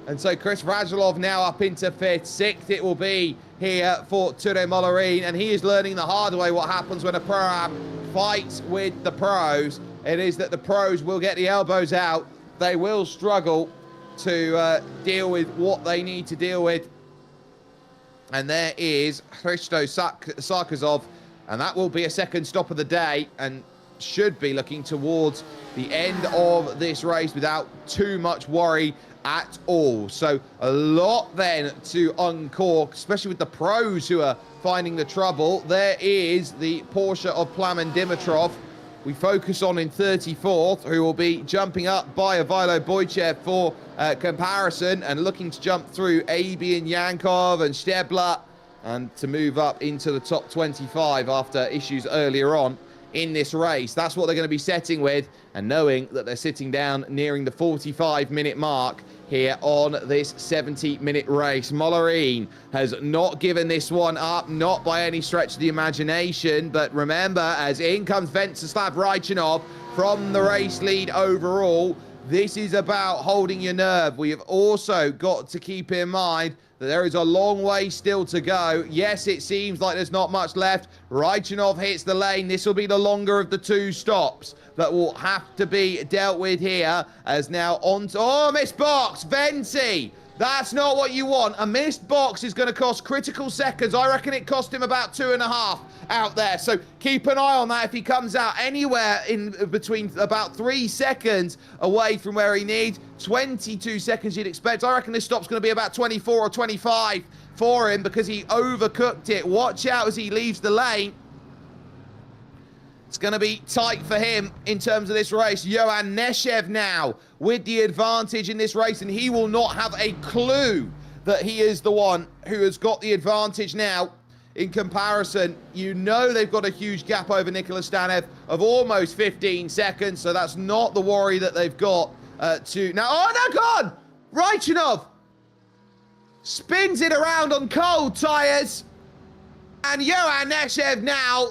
And so Chris Vrajilov now up into 5th. 6th it will be here for Ture Mollerin, and he is learning the hard way what happens when a pro-am fights with the pros. It is that the pros will get the elbows out. They will struggle to deal with what they need to deal with. And there is Hristo Sarkazov, and that will be a second stop of the day, and should be looking towards the end of this race without too much worry at all. So a lot then to uncork, especially with the pros who are finding the trouble. There is the Porsche of Plamen Dimitrov. We focus on in 34th, who will be jumping up by Ivaylo Boychev for comparison, and looking to jump through AB and Yankov and Stebler, and to move up into the top 25 after issues earlier on in this race. That's what they're going to be setting with, and knowing that they're sitting down nearing the 45-minute mark here on this 70-minute race. Mollerin has not given this one up, not by any stretch of the imagination, but remember, as in comes Venceslav Raichinov from the race lead overall, this is about holding your nerve. We have also got to keep in mind that there is a long way still to go. Yes, it seems like there's not much left. Raichinov hits the lane. This will be the longer of the 2 stops that will have to be dealt with here, as now on to... Oh, missed box! Venti! That's not what you want. A missed box is going to cost critical seconds. I reckon it cost him about 2.5 out there. So keep an eye on that. If he comes out anywhere in between about 3 seconds away from where he needs, 22 seconds you'd expect. I reckon this stop's going to be about 24 or 25 for him, because he overcooked it. Watch out as he leaves the lane. It's going to be tight for him in terms of this race. Johan Neshev now with the advantage in this race, and he will not have a clue that he is the one who has got the advantage now. In comparison, you know they've got a huge gap over Nicholas Stanev of almost 15 seconds, so that's not the worry that they've got to... Now, oh, no, God! Raichinov spins it around on cold tyres, and Johan Neshev now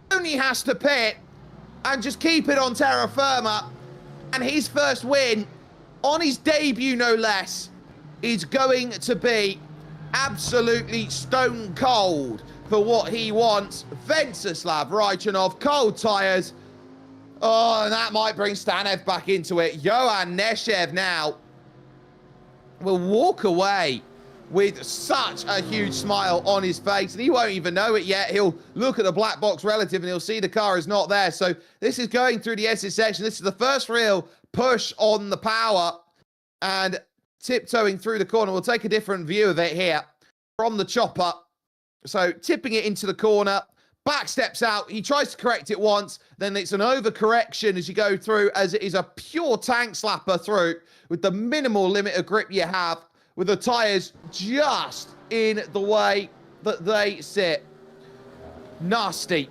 only has to pit and just keep it on terra firma, and his first win on his debut, no less, is going to be absolutely stone cold for what he wants. Venceslav Raichinov, cold tyres. Oh, and that might bring Stanev back into it. Johan Neshev now will walk away with such a huge smile on his face, and he won't even know it yet. He'll look at the black box relative and he'll see the car is not there. So this is going through the exit section. This is the first real push on the power, and tiptoeing through the corner. We'll take a different view of it here from the chopper. So tipping it into the corner, back steps out. He tries to correct it once, then it's an overcorrection as you go through, as it is a pure tank slapper through with the minimal limit of grip you have, with the tyres just in the way that they sit. Nasty,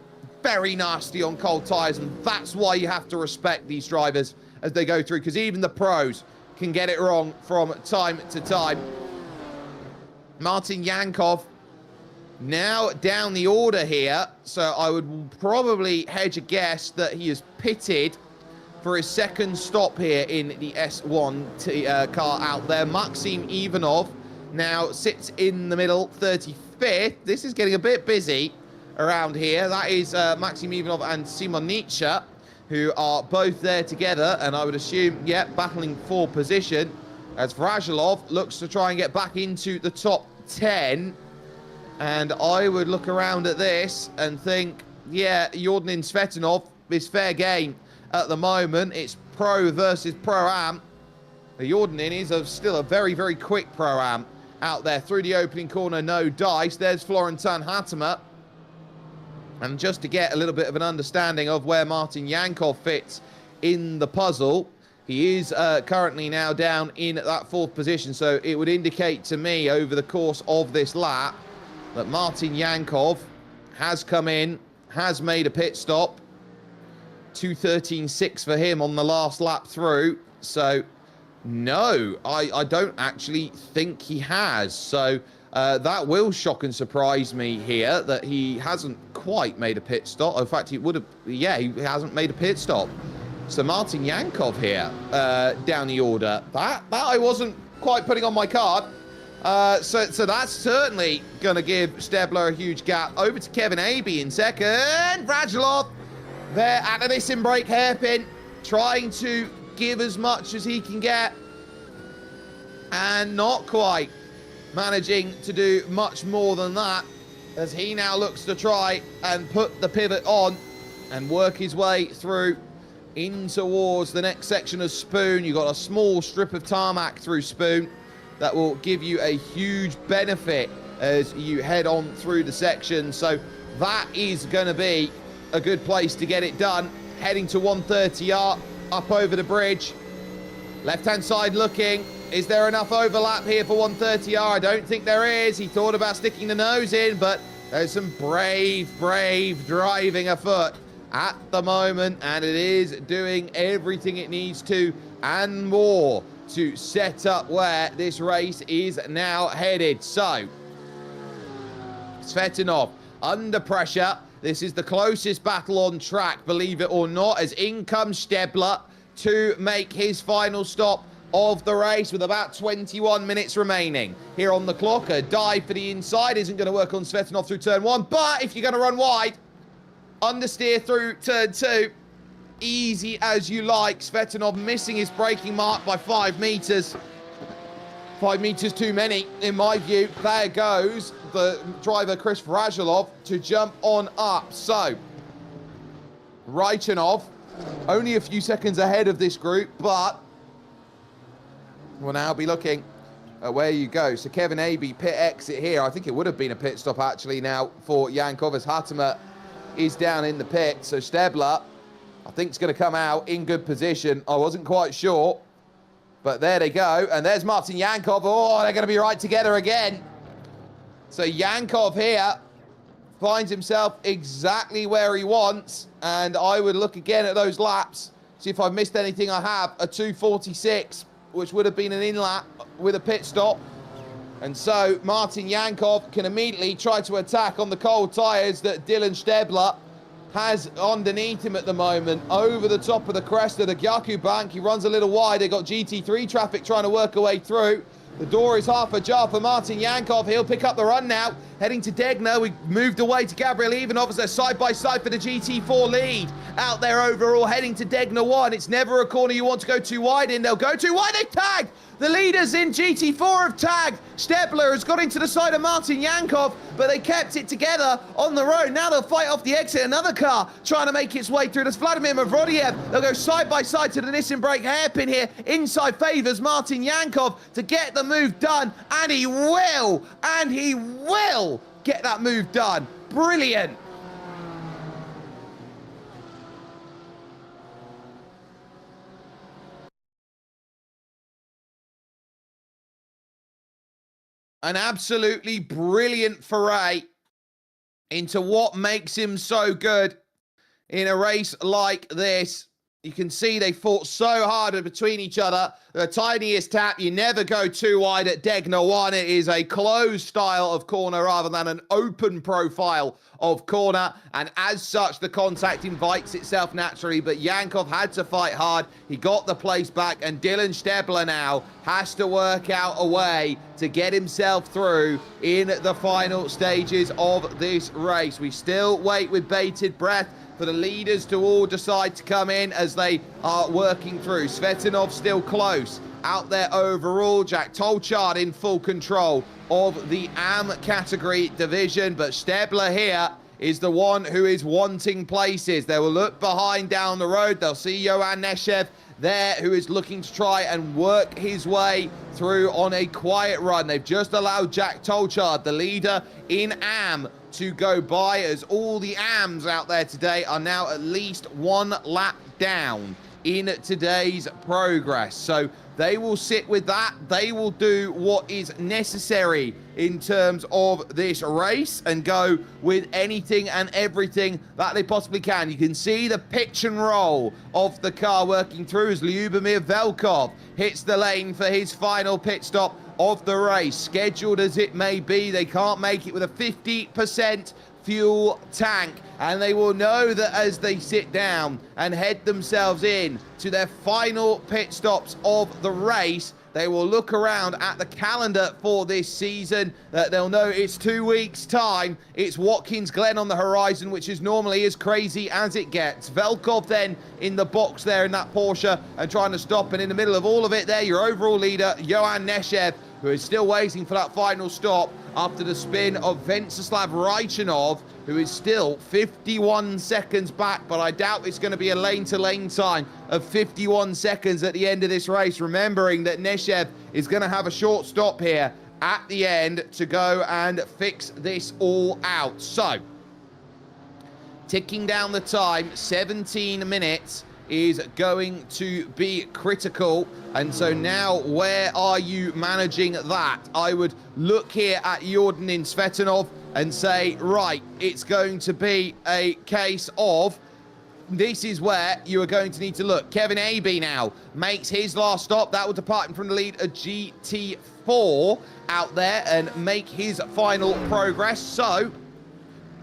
very nasty on cold tyres, and that's why you have to respect these drivers as they go through, because even the pros can get it wrong from time to time. Martin Yankov now down the order here, so I would probably hedge a guess that he is pitted for his second stop here in the S1 car out there. Maxim Ivanov now sits in the middle, 35th. This is getting a bit busy around here. That is Maxim Ivanov and Simon Nietzsche, who are both there together, and I would assume, yeah, battling for position, as Vrajilov looks to try and get back into the top 10. And I would look around at this and think, yeah, Jordan and Svetanov is fair game at the moment. It's pro versus pro-am. The Jordanin is still a very, very quick pro-am out there. Through the opening corner, no dice. There's Florentin Hattemer. And just to get a little bit of an understanding of where Martin Yankov fits in the puzzle, he is currently now down in that 4th position. So it would indicate to me over the course of this lap that Martin Yankov has come in, has made a pit stop. 2:13.6 for him on the last lap through. So, no, I don't actually think he has. So, that will shock and surprise me here, that he hasn't quite made a pit stop. In fact, he would have, yeah, he hasn't made a pit stop. So, Martin Yankov here down the order. That I wasn't quite putting on my card. So that's certainly going to give Stebler a huge gap. Over to Kevin Abbey in second. Vrajilov there at the Nissan brake hairpin, trying to give as much as he can get. And not quite managing to do much more than that, as he now looks to try and put the pivot on and work his way through in towards the next section of Spoon. You've got a small strip of tarmac through Spoon that will give you a huge benefit as you head on through the section. So that is going to be a good place to get it done. Heading to 130R, up over the bridge. Left-hand side looking. Is there enough overlap here for 130R? I don't think there is. He thought about sticking the nose in, but there's some brave driving afoot at the moment, and it is doing everything it needs to and more to set up where this race is now headed. So, Svetanov under pressure. This is the closest battle on track, believe it or not, as in comes Stebler to make his final stop of the race with about 21 minutes remaining. Here on the clock, a dive for the inside isn't going to work on Svetanov through turn 1, but if you're going to run wide, understeer through turn 2, easy as you like. Svetanov missing his braking mark by 5 meters. 5 meters too many, in my view. There goes the driver, Chris Vrajilov, to jump on up. So, Raichunov, only a few seconds ahead of this group, but we'll now be looking at where you go. So, Kevin Abbey, pit exit here. I think it would have been a pit stop, actually, now for Yankov, as Hattemer is down in the pit. So, Stebler, I think it's going to come out in good position. I wasn't quite sure, but there they go. And there's Martin Yankov. Oh, they're going to be right together again. So Yankov here finds himself exactly where he wants. And I would look again at those laps, see if I've missed anything. I have a 2:46, which would have been an in-lap with a pit stop. And so Martin Yankov can immediately try to attack on the cold tyres that Dylan Stebler has underneath him at the moment, over the top of the crest of the Gyaku bank. He runs a little wide. They've got GT3 traffic trying to work their way through. The door is half ajar for Martin Yankov. He'll pick up the run now, heading to Degner. We moved away to Gabriel Ivanov as they're side by side for the GT4 lead. Out there overall, heading to Degner 1. It's never a corner you want to go too wide in. They'll go too wide. They tagged! The leaders in GT4 have tagged. Stebler has got into the side of Martin Yankov, but they kept it together on the road. Now they'll fight off the exit. Another car trying to make its way through. There's Vladimir Mavrodiev. They'll go side by side to the Nissan brake hairpin here. Inside favours Martin Yankov to get the move done. And he will get that move done. Brilliant. An absolutely brilliant foray into what makes him so good in a race like this. You can see they fought so hard between each other. The tiniest tap, you never go too wide at Degner 1. It is a closed style of corner rather than an open profile of corner. And as such, the contact invites itself naturally. But Yankov had to fight hard. He got the place back. And Dylan Stebler now has to work out a way to get himself through in the final stages of this race. We still wait with bated breath for the leaders to all decide to come in as they are working through. Svetinov still close out there overall. Jack Tolchard in full control of the AM category division, but Stebler here is the one who is wanting places. They will look behind down the road. They'll see Johan Neshev there, who is looking to try and work his way through on a quiet run. They've just allowed Jack Tolchard, the leader in AM, to go by, as all the AMs out there today are now at least one lap down in today's progress. So they will sit with that. They will do what is necessary in terms of this race and go with anything and everything that they possibly can. You can see the pitch and roll of the car working through as Lyubomir Velkov hits the lane for his final pit stop of the race. Scheduled as it may be, they can't make it with a 50% fuel tank, and they will know that as they sit down and head themselves in to their final pit stops of the race, they will look around at the calendar for this season. They'll know it's 2 weeks' time. It's Watkins Glen on the horizon, which is normally as crazy as it gets. Velkov then in the box there in that Porsche and trying to stop. And in the middle of all of it there, your overall leader, Johan Neshev, who is still waiting for that final stop after the spin of Venceslav Raichanov, who is still 51 seconds back, but I doubt it's going to be a lane-to-lane time of 51 seconds at the end of this race, remembering that Neshev is going to have a short stop here at the end to go and fix this all out. So, ticking down the time, 17 minutes is going to be critical. And so now, where are you managing that? I would look here at Yordanin Svetinov and say, right, it's going to be a case of this is where you are going to need to look. Kevin Abe now makes his last stop. That will depart him from the lead of GT4 out there and make his final progress. So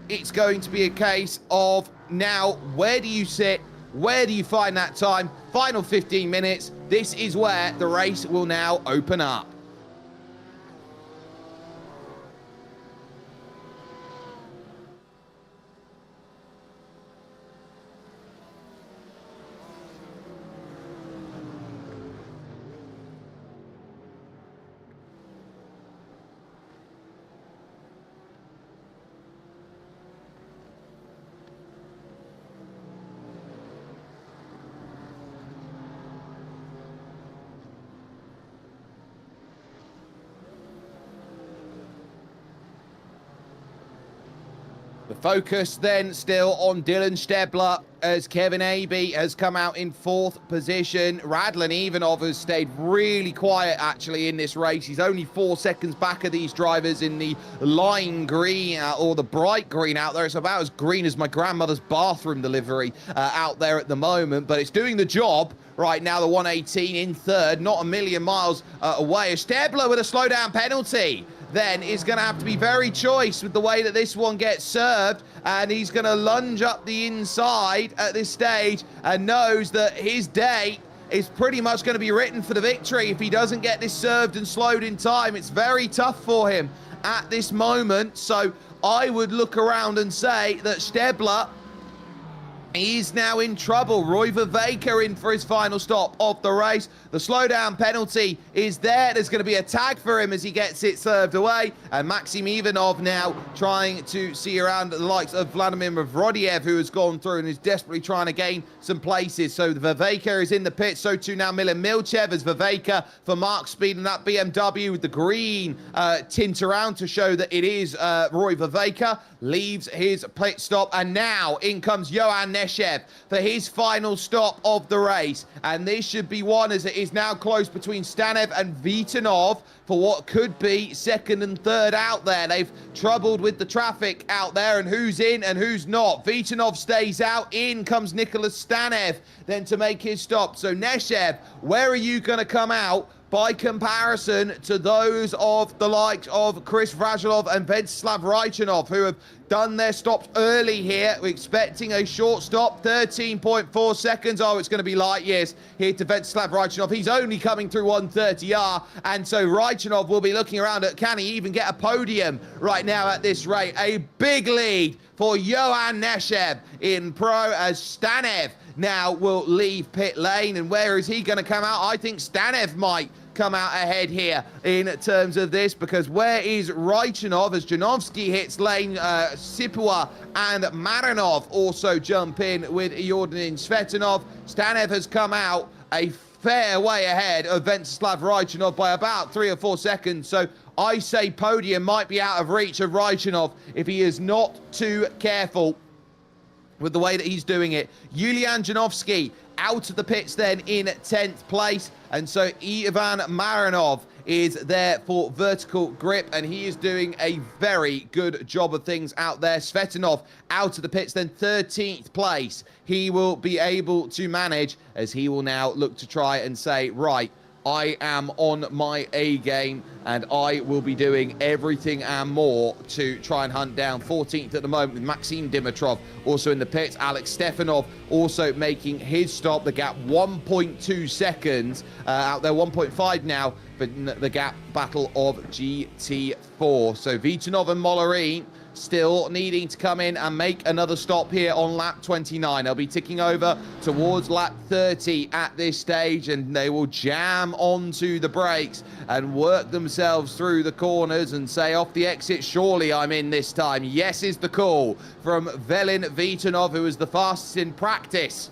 it's going to be a case of now, where do you sit? Where do you find that time? Final 15 minutes. This is where the race will now open up. The focus then still on Dylan Stebler as Kevin Abe has come out in 4th position. Radlin Ivanov has stayed really quiet actually in this race. He's only 4 seconds back of these drivers in the lime green or the bright green out there. It's about as green as my grandmother's bathroom delivery out there at the moment, but it's doing the job right now. The 118 in 3rd, not a million miles away. Stebler with a slowdown penalty then is going to have to be very choice with the way that this one gets served, and he's going to lunge up the inside at this stage and knows that his day is pretty much going to be written for the victory if he doesn't get this served and slowed in time. It's very tough for him at this moment, so I would look around and say that Stebler is now in trouble. Roy Viveka in for his final stop of the race. The slowdown penalty is there. There's going to be a tag for him as he gets it served away. And Maxim Ivanov now trying to see around the likes of Vladimir Mavrodiev, who has gone through and is desperately trying to gain some places. So Viveka is in the pit. So too now Milan Milchev as Viveka for Mark Speed and that BMW with the green tint around to show that it is Roy Viveka leaves his pit stop. And now in comes Johan Neshev Neshev for his final stop of the race. And this should be one, as it is now close between Stanev and Vitanov for what could be second and third out there. They've troubled with the traffic out there and who's in and who's not. Vitanov stays out. In comes Nicholas Stanev then to make his stop. So Neshev, where are you going to come out by comparison to those of the likes of Chris Vrajilov and Venslav Raichanov, who have done their stops early here? We're expecting a short stop, 13.4 seconds. Oh, it's going to be light years here to Venslav Raichanov. He's only coming through 130R, and so Raichanov will be looking around at, can he even get a podium right now at this rate? A big lead for Johan Neshev in pro, as Stanev now will leave pit lane. And where is he going to come out? I think Stanev might come out ahead here in terms of this, because where is Raichanov as Janovsky hits lane? Sipua and Marinov also jump in with Jordan Svetanov. Stanev has come out a fair way ahead of Venslav Raichanov by about 3 or 4 seconds. So I say podium might be out of reach of Raichanov if he is not too careful with the way that he's doing it. Yulian Janovsky out of the pits then in 10th place. And so Ivan Marinov is there for vertical grip, and he is doing a very good job of things out there. Svetanov out of the pits then 13th place. He will be able to manage, as he will now look to try and say, right, I am on my A game, and I will be doing everything and more to try and hunt down 14th at the moment with Maxim Dimitrov also in the pits. Alex Stefanov also making his stop. The gap 1.2 seconds out there, 1.5 now, but the gap battle of GT4. So Vitanov and Mollerin still needing to come in and make another stop here on lap 29. They'll be ticking over towards lap 30 at this stage, and they will jam onto the brakes and work themselves through the corners and say, off the exit, surely I'm in this time. Yes is the call from Velin Vitanov, who was the fastest in practice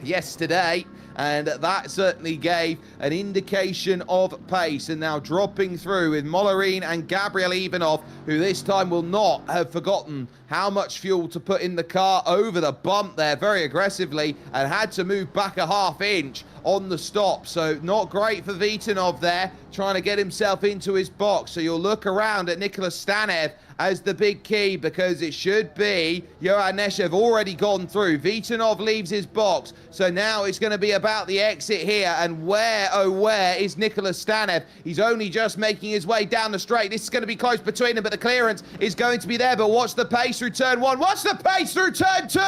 yesterday, and that certainly gave an indication of pace. And now dropping through with Mollerin and Gabriel Ivanov, who this time will not have forgotten how much fuel to put in the car over the bump there very aggressively, and had to move back a half inch on the stop. So not great for Vitanov there, trying to get himself into his box. So you'll look around at Nicholas Stanev as the big key, because it should be Johan Neshev already gone through. Vitanov leaves his box, so now it's going to be about the exit here. And where, oh where, is Nicholas Stanev? He's only just making his way down the straight. This is going to be close between them, but the clearance is going to be there. But watch the pace through turn 1. Watch the pace through turn 2.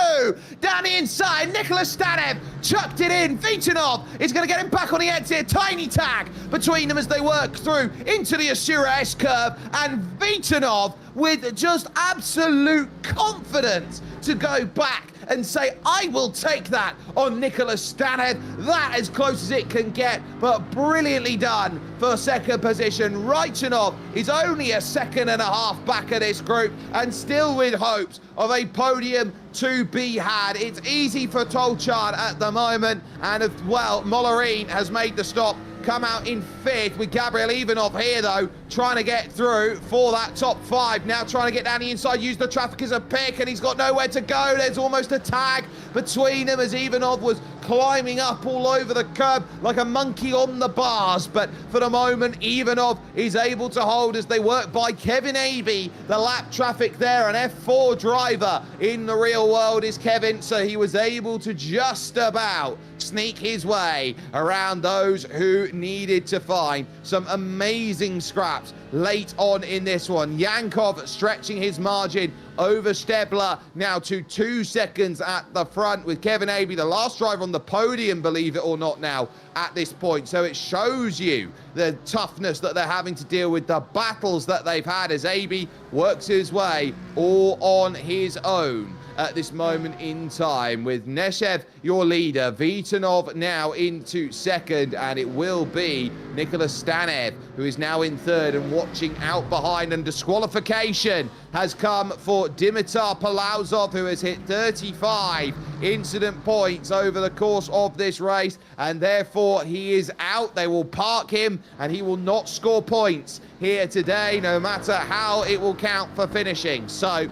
Down the inside, Nicholas Stanev chucked it in. Vitanov is going to get him back on the exit. Tiny tag between them as they work through into the Asura S-curve, and Vitanov with just absolute confidence to go back and say, I will take that on Nicholas Stanev. That as close as it can get, but brilliantly done for second position. Raichanov is only a second and a half back of this group, and still with hopes of a podium to be had. It's easy for Tolchan at the moment, and as well, Mollerin has made the stop, come out in 5th, with Gabriel Ivanov here though, trying to get through for that top 5. Now trying to get down the inside, use the traffic as a pick, and he's got nowhere to go. There's almost a tag between them as Ivanov was climbing up all over the curb like a monkey on the bars. But for the moment, Ivanov is able to hold as they work by Kevin Aby. The lap traffic there, an F4 driver in the real world is Kevin, so he was able to just about sneak his way around those who needed to find some amazing scraps late on in this one. Yankov stretching his margin over Stebler now to 2 seconds at the front, with Kevin Aby the last driver on the podium, believe it or not, now at this point. So it shows you the toughness that they're having to deal with, the battles that they've had as Aby works his way all on his own at this moment in time, with Neshev your leader, Vitanov now into second, and it will be Nicholas Stanev who is now in third and watching out behind. And disqualification has come for Dimitar Palauzov, who has hit 35 incident points over the course of this race, and therefore he is out. They will park him and he will not score points here today, no matter how it will count for finishing. So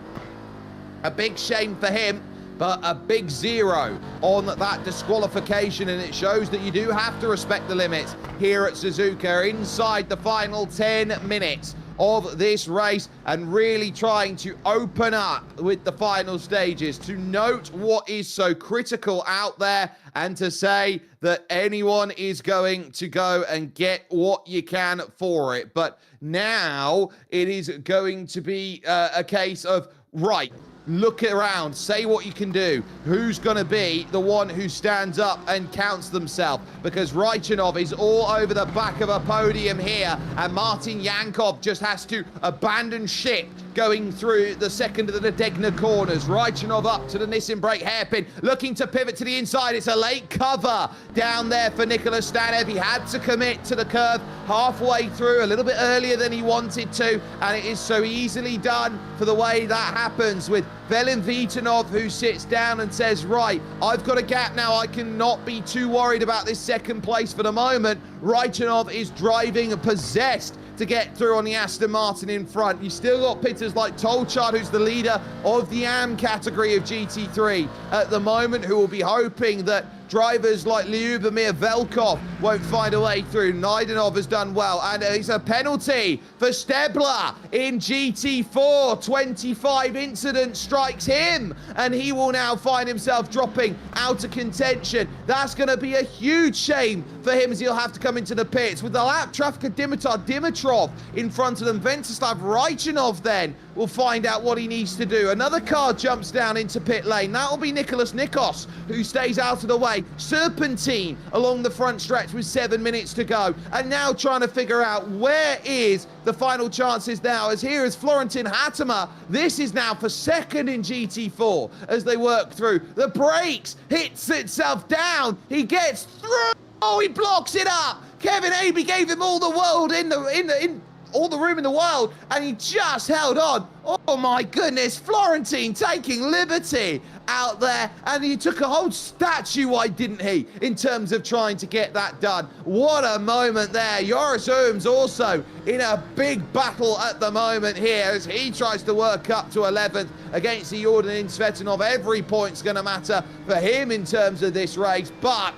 a big shame for him, but a big 0 on that disqualification, and it shows that you do have to respect the limits here at Suzuka inside the final 10 minutes of this race, and really trying to open up with the final stages to note what is so critical out there and to say that anyone is going to go and get what you can for it. But now it is going to be a case of, right, look around, say what you can do. Who's going to be the one who stands up and counts themselves? Because Raichanov is all over the back of a podium here, and Martin Yankov just has to abandon ship going through the second of the Degner corners. Raichanov up to the Nissan brake hairpin, looking to pivot to the inside. It's a late cover down there for Nicholas Stanev. He had to commit to the curve halfway through, a little bit earlier than he wanted to, and it is so easily done for the way that happens with Velin Vitanov, who sits down and says, right, I've got a gap now. I cannot be too worried about this second place for the moment. Raichanov is driving possessed to get through on the Aston Martin in front. You still got pitters like Tolchard, who's the leader of the AM category of GT3 at the moment, who will be hoping that drivers like Lyubomir Velkov won't find a way through. Naidenov has done well, and it's a penalty for Stebler in GT4. 25 incident strikes him, and he will now find himself dropping out of contention. That's going to be a huge shame for him, as he'll have to come into the pits with the lap traffic of Dimitrov in front of them. Venceslav Raichanov then will find out what he needs to do. Another car jumps down into pit lane. That will be Nicholas Nikos, who stays out of the way. Serpentine along the front stretch with 7 minutes to go. And now trying to figure out where is the final chances now, as here is Florentin Hatema. This is now for second in GT4 as they work through. The brakes hits itself down. He gets through. Oh, he blocks it up. Kevin Abey gave him all the world in all the room in the world, and he just held on. Oh my goodness, Florentine taking liberty out there, and he took a whole statue, why didn't he, in terms of trying to get that done. What a moment there. Joris Ooms also in a big battle at the moment here as he tries to work up to 11th against the Jordan Svetanov. Every point's going to matter for him in terms of this race, but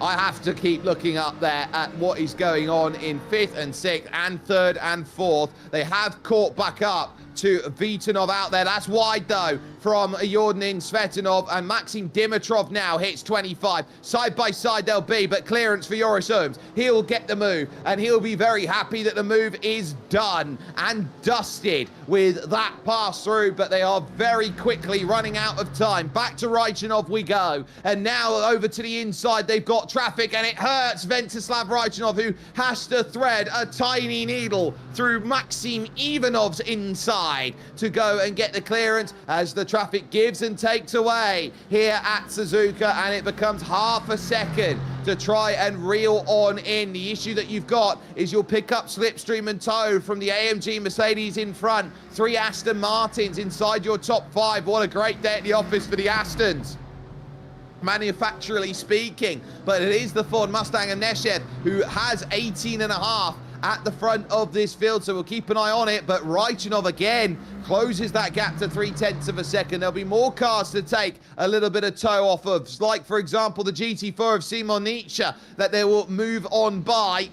I have to keep looking up there at what is going on in 5th and 6th and 3rd and 4th. They have caught back up to Vitanov out there. That's wide, though, from Jordan Svetanov, and Maxim Dimitrov now hits 25. Side by side they'll be, but clearance for Joris Ooms. He'll get the move, and he'll be very happy that the move is done and dusted with that pass through, but they are very quickly running out of time. Back to Raichanov we go, and now over to the inside. They've got traffic, and it hurts Venceslav Raichanov, who has to thread a tiny needle through Maxim Ivanov's inside to go and get the clearance as the traffic gives and takes away here at Suzuka, and it becomes half a second to try and reel on in. The issue that you've got is you'll pick up slipstream and tow from the AMG Mercedes in front. 3 Aston Martins inside your top 5. What a great day at the office for the Astons, manufacturally speaking, but it is the Ford Mustang and Neshev who has 18.5 at the front of this field, so we'll keep an eye on it. But Raichanov again closes that gap to 0.3 of a second. There'll be more cars to take a little bit of tow off of, like for example the GT4 of Simon Nietzsche that they will move on by.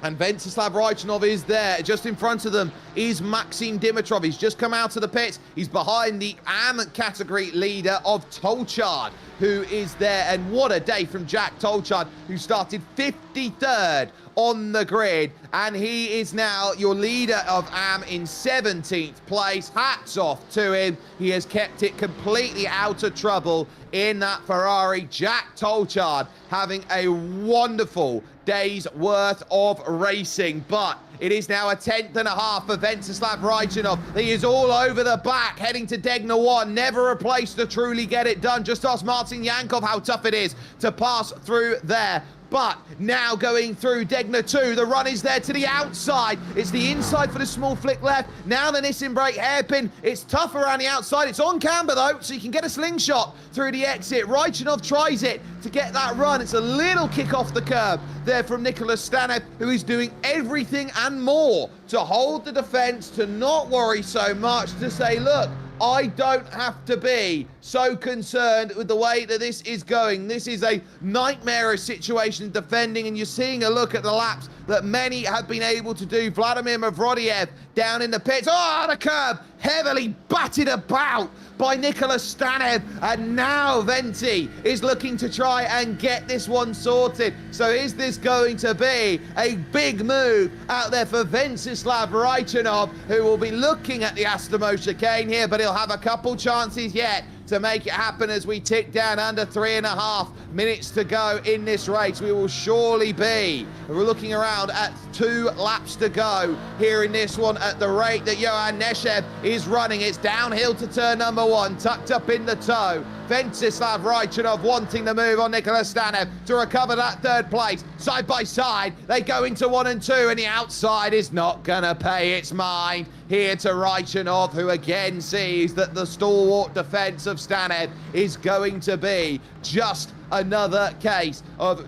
And Venceslav Raichanov is there. Just in front of them is Maxim Dimitrov. He's just come out of the pits. He's behind the AM category leader of Tolchard, who is there. And what a day from Jack Tolchard, who started 53rd on the grid. And he is now your leader of AM in 17th place. Hats off to him. He has kept it completely out of trouble in that Ferrari. Jack Tolchard having a wonderful day's worth of racing, but it is now a 10.5 for Venceslav Raichanov. He is all over the back, heading to Degner 1. Never a place to truly get it done. Just ask Martin Yankov how tough it is to pass through there. But now going through Degner 2, the run is there to the outside. It's the inside for the small flick left. Now the Nissan brake hairpin. It's tough around the outside. It's on camber though, so you can get a slingshot through the exit. Raichanov tries it to get that run. It's a little kick off the curb there from Nicholas Stanev, who is doing everything and more to hold the defense, to not worry so much, to say, look, I don't have to be so concerned with the way that this is going. This is a nightmarish situation defending, and you're seeing a look at the laps that many have been able to do. Vladimir Mavrodiev down in the pits. Oh, the curb, heavily batted about by Nicholas Stanev, and now Venti is looking to try and get this one sorted. So is this going to be a big move out there for Venceslav Raichanov, who will be looking at the Astamo chicane here, but he'll have a couple chances yet to make it happen as we tick down under 3.5 minutes to go in this race. We will surely be, we're looking around at 2 laps to go here in this one at the rate that Johan Neshev is running. It's downhill to turn number 1, tucked up in the toe. Venceslav Raichanov wanting the move on Nicholas Stanev to recover that 3rd place. Side by side, they go into 1 and 2, and the outside is not gonna pay its mind here to Raichanov, who again sees that the stalwart defense of Stanev is going to be just another case of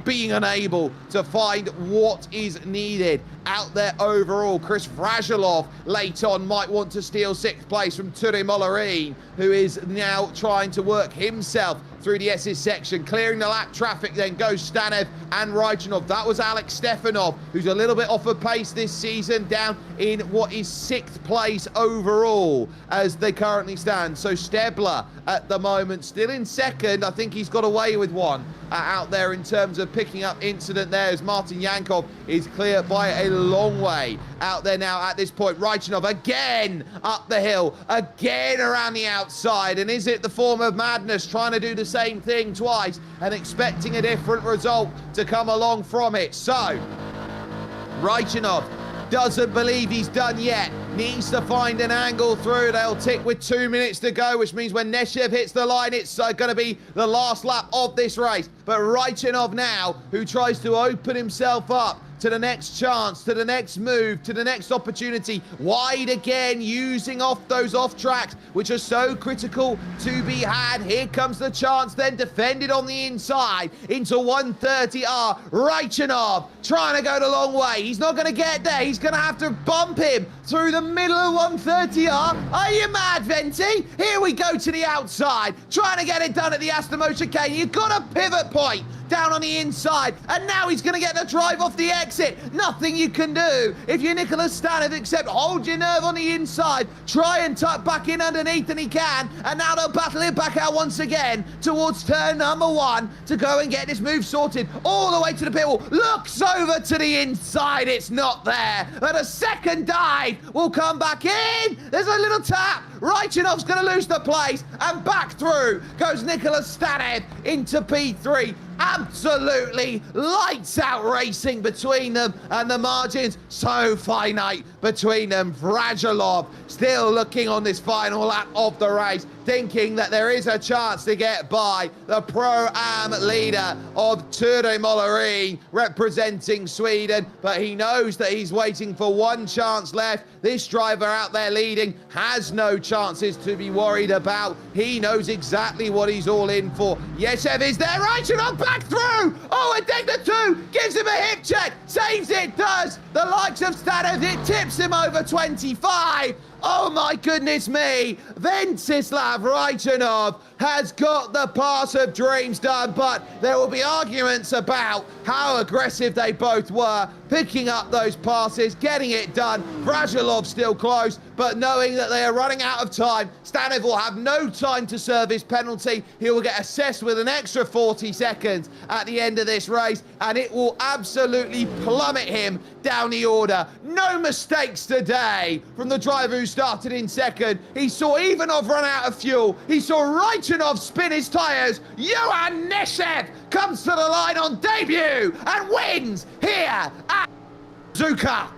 being unable to find what is needed out there overall. Chris Fragilov late on might want to steal 6th place from Ture Mollerin, who is now trying to work himself through the S's section. Clearing the lap traffic, then goes Stanev and Raichanov. That was Alex Stefanov, who's a little bit off of pace this season, down in what is 6th place overall as they currently stand. So Stebler at the moment still in 2nd. I think he's got away with one out there in terms of picking up incident there, as Martin Yankov is clear by a long way out there now at this point. Raichanov again up the hill, again around the outside, and is it the form of madness trying to do the same thing twice and expecting a different result to come along from it? So Raichanov doesn't believe he's done yet, needs to find an angle through. They'll tick with 2 minutes to go, which means when Neshev hits the line, it's going to be the last lap of this race. But Raichanov now, who tries to open himself up to the next chance, to the next move, to the next opportunity, wide again, using off those off tracks, which are so critical to be had. Here comes the chance, then defended on the inside into 130R. Raichanov trying to go the long way. He's not going to get there. He's going to have to bump him through the middle of 130R. Are you mad, Venti? Here we go to the outside, trying to get it done at the Astamo chicane. You've got a pivot point down on the inside, and now he's going to get the drive off the exit. Nothing you can do if you're Nicholas Stanev except hold your nerve on the inside, try and tuck back in underneath, and he can, and now they'll battle it back out once again towards turn number 1 to go and get this move sorted all the way to the pit wall. Looks over to the inside, it's not there, but a second dive will come back in. There's a little tap. Raichanov's going to lose the place, and back through goes Nicholas Stanev into P3. Absolutely lights out racing between them, and the margins so finite between them. Fragilov still looking on this final lap of the race, thinking that there is a chance to get by the Pro-Am leader of Ture Mollerin representing Sweden, but he knows that he's waiting for one chance left. This driver out there leading has no chances to be worried about. He knows exactly what he's all in for. Yeshev is there, Raichanov back through! Oh, and Degner 2 gives him a hip check, saves it, does! The likes of Stanev, it tips him over 25. Oh my goodness me, Venceslav Raichanov has got the pass of dreams done, but there will be arguments about how aggressive they both were, picking up those passes, getting it done. Fragilov still close, but knowing that they are running out of time, Stanev will have no time to serve his penalty. He will get assessed with an extra 40 seconds at the end of this race, and it will absolutely plummet him down the order. No mistakes today from the driver who started in second. He saw Ivanov run out of fuel. He saw Raichanov spin his tyres. Johan Neshev comes to the line on debut and wins here at Suzuka.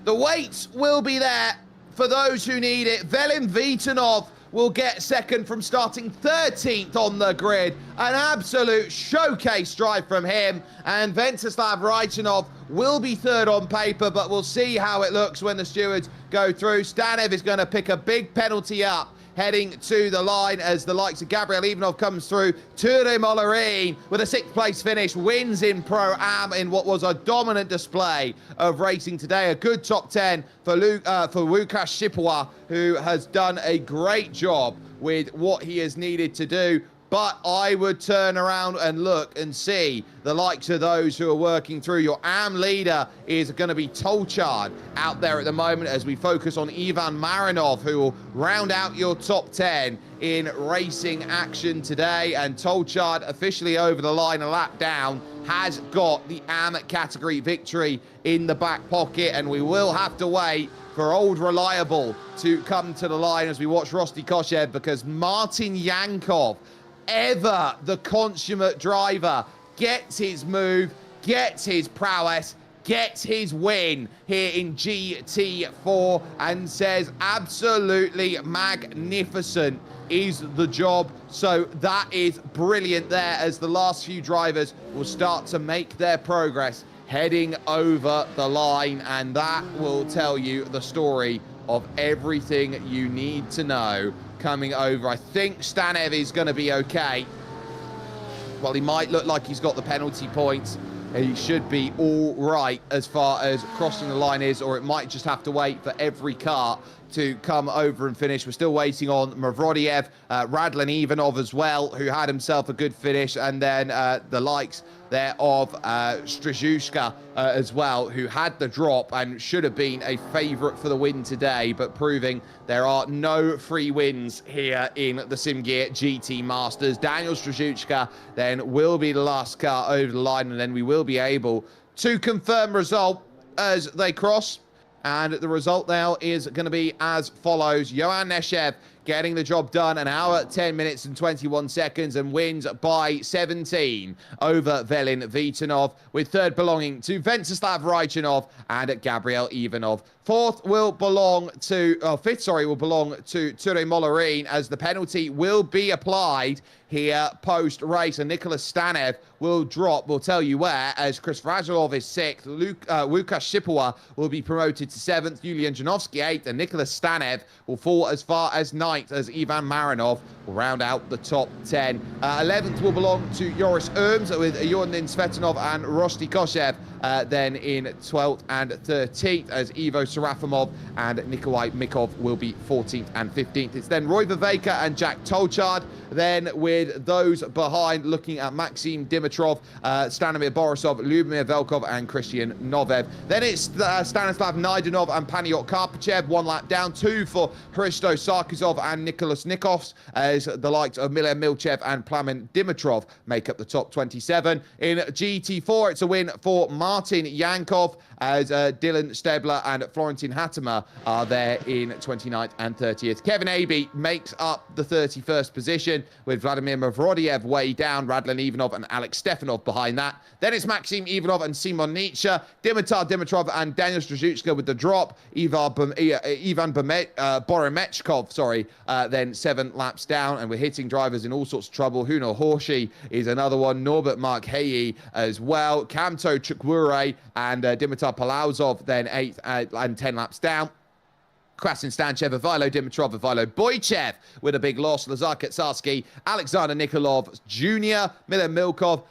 The weights will be there for those who need it. Velim Vitanov will get second from starting 13th on the grid. An absolute showcase drive from him. And Venceslav Raichanov will be third on paper, but we'll see how it looks when the stewards go through. Stanev is going to pick a big penalty up heading to the line as the likes of Gabriel Ivanov comes through. Ture Mollerin with a 6th place finish, wins in Pro-Am in what was a dominant display of racing today. A good top 10 for Łukasz Szipła, who has done a great job with what he has needed to do. But I would turn around and look and see the likes of those who are working through. Your AM leader is going to be Tolchard out there at the moment as we focus on Ivan Marinov, who will round out your top 10 in racing action today. And Tolchard officially over the line, a lap down, has got the AM category victory in the back pocket. And we will have to wait for old reliable to come to the line as we watch Rosti Koshev, because Martin Yankov, ever the consummate driver, gets his move, gets his prowess, gets his win here in GT4 and says absolutely magnificent is the job. So that is brilliant there as the last few drivers will start to make their progress heading over the line, and that will tell you the story of everything you need to know coming over. I think Stanev is going to be okay. Well, he might look like he's got the penalty points. He should be all right as far as crossing the line is, or it might just have to wait for every car to come over and finish. We're still waiting on Mavrodiev, Radlin Ivanov as well, who had himself a good finish, and then the likes there of Strzejuszka as well, who had the drop and should have been a favourite for the win today, but proving there are no free wins here in the SIMGEAR GT Masters. Daniel Strzejuszka then will be the last car over the line, and then we will be able to confirm result as they cross. And the result now is going to be as follows. Johan Neshev getting the job done, 1 hour, 10 minutes and 21 seconds, and wins by 17 over Velin Vitanov, with third belonging to Venceslav Rajchanov and Gabriel Ivanov. Fifth will belong to Ture Mollerin, as the penalty will be applied here post-race, and Nicholas Stanev will drop. We'll tell you where, as Chris Radulov is 6th, Łukasz Szipła will be promoted to 7th, Julian Janowski 8th, and Nicholas Stanev will fall as far as 9th, as Ivan Marinov will round out the top 10. 11th will belong to Joris Erms, with Yordan Svetanov and Rosti Koshev then in 12th and 13th, as Ivo Serafimov and Nikolai Mikov will be 14th and 15th. It's then Roy Viveka and Jack Tolchard, then with those behind looking at Maxim Dimitrov, Stanimir Borisov, Lyubimir Velkov and Christian Novev. Then it's Stanislav Naidenov and Paniot Karpachev, 1 lap down. 2 for Hristo Sarkisov and Nicholas Nikovs, as the likes of Milan Milchev and Plamen Dimitrov make up the top 27. In GT4, it's a win for Martin Yankov, as Dylan Stebler and Florentin Hattemer are there in 29th and 30th. Kevin Aby makes up the 31st position, with Vladimir Mavrodiev way down, Radlin Ivanov and Alex Stefanov behind that. Then it's Maxim Ivanov and Simon Nietzsche, Dimitar Dimitrov and Daniel Strzejuszka with the drop, Ivan Boromechkov, then 7 laps down, and we're hitting drivers in all sorts of trouble. Huno Horshi is another one, Norbert Markheyi as well, Kamto Chukwure and Dimitar Palauzov then 8th and 10 laps down. Krasin Stanchev, Ivilo Dimitrov, Ivilo Boychev with a big loss. Lazar Ketsarsky, Alexander Nikolov Jr., Milan Milkov,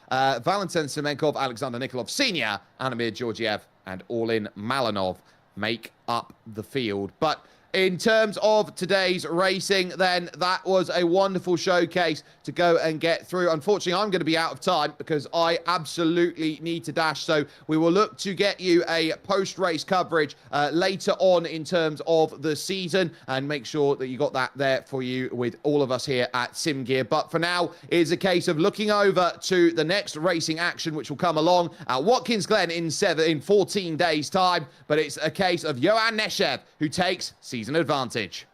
Valentin Semenkov, Alexander Nikolov Sr., Anamir Georgiev, and Orlin Malinov make up the field. But in terms of today's racing, then, that was a wonderful showcase to go and get through. Unfortunately, I'm going to be out of time because I absolutely need to dash. So we will look to get you a post-race coverage later on in terms of the season, and make sure that you got that there for you with all of us here at SimGear. But for now, it's a case of looking over to the next racing action, which will come along at Watkins Glen in 14 days' time. But it's a case of Johan Neshev, who takes season advantage.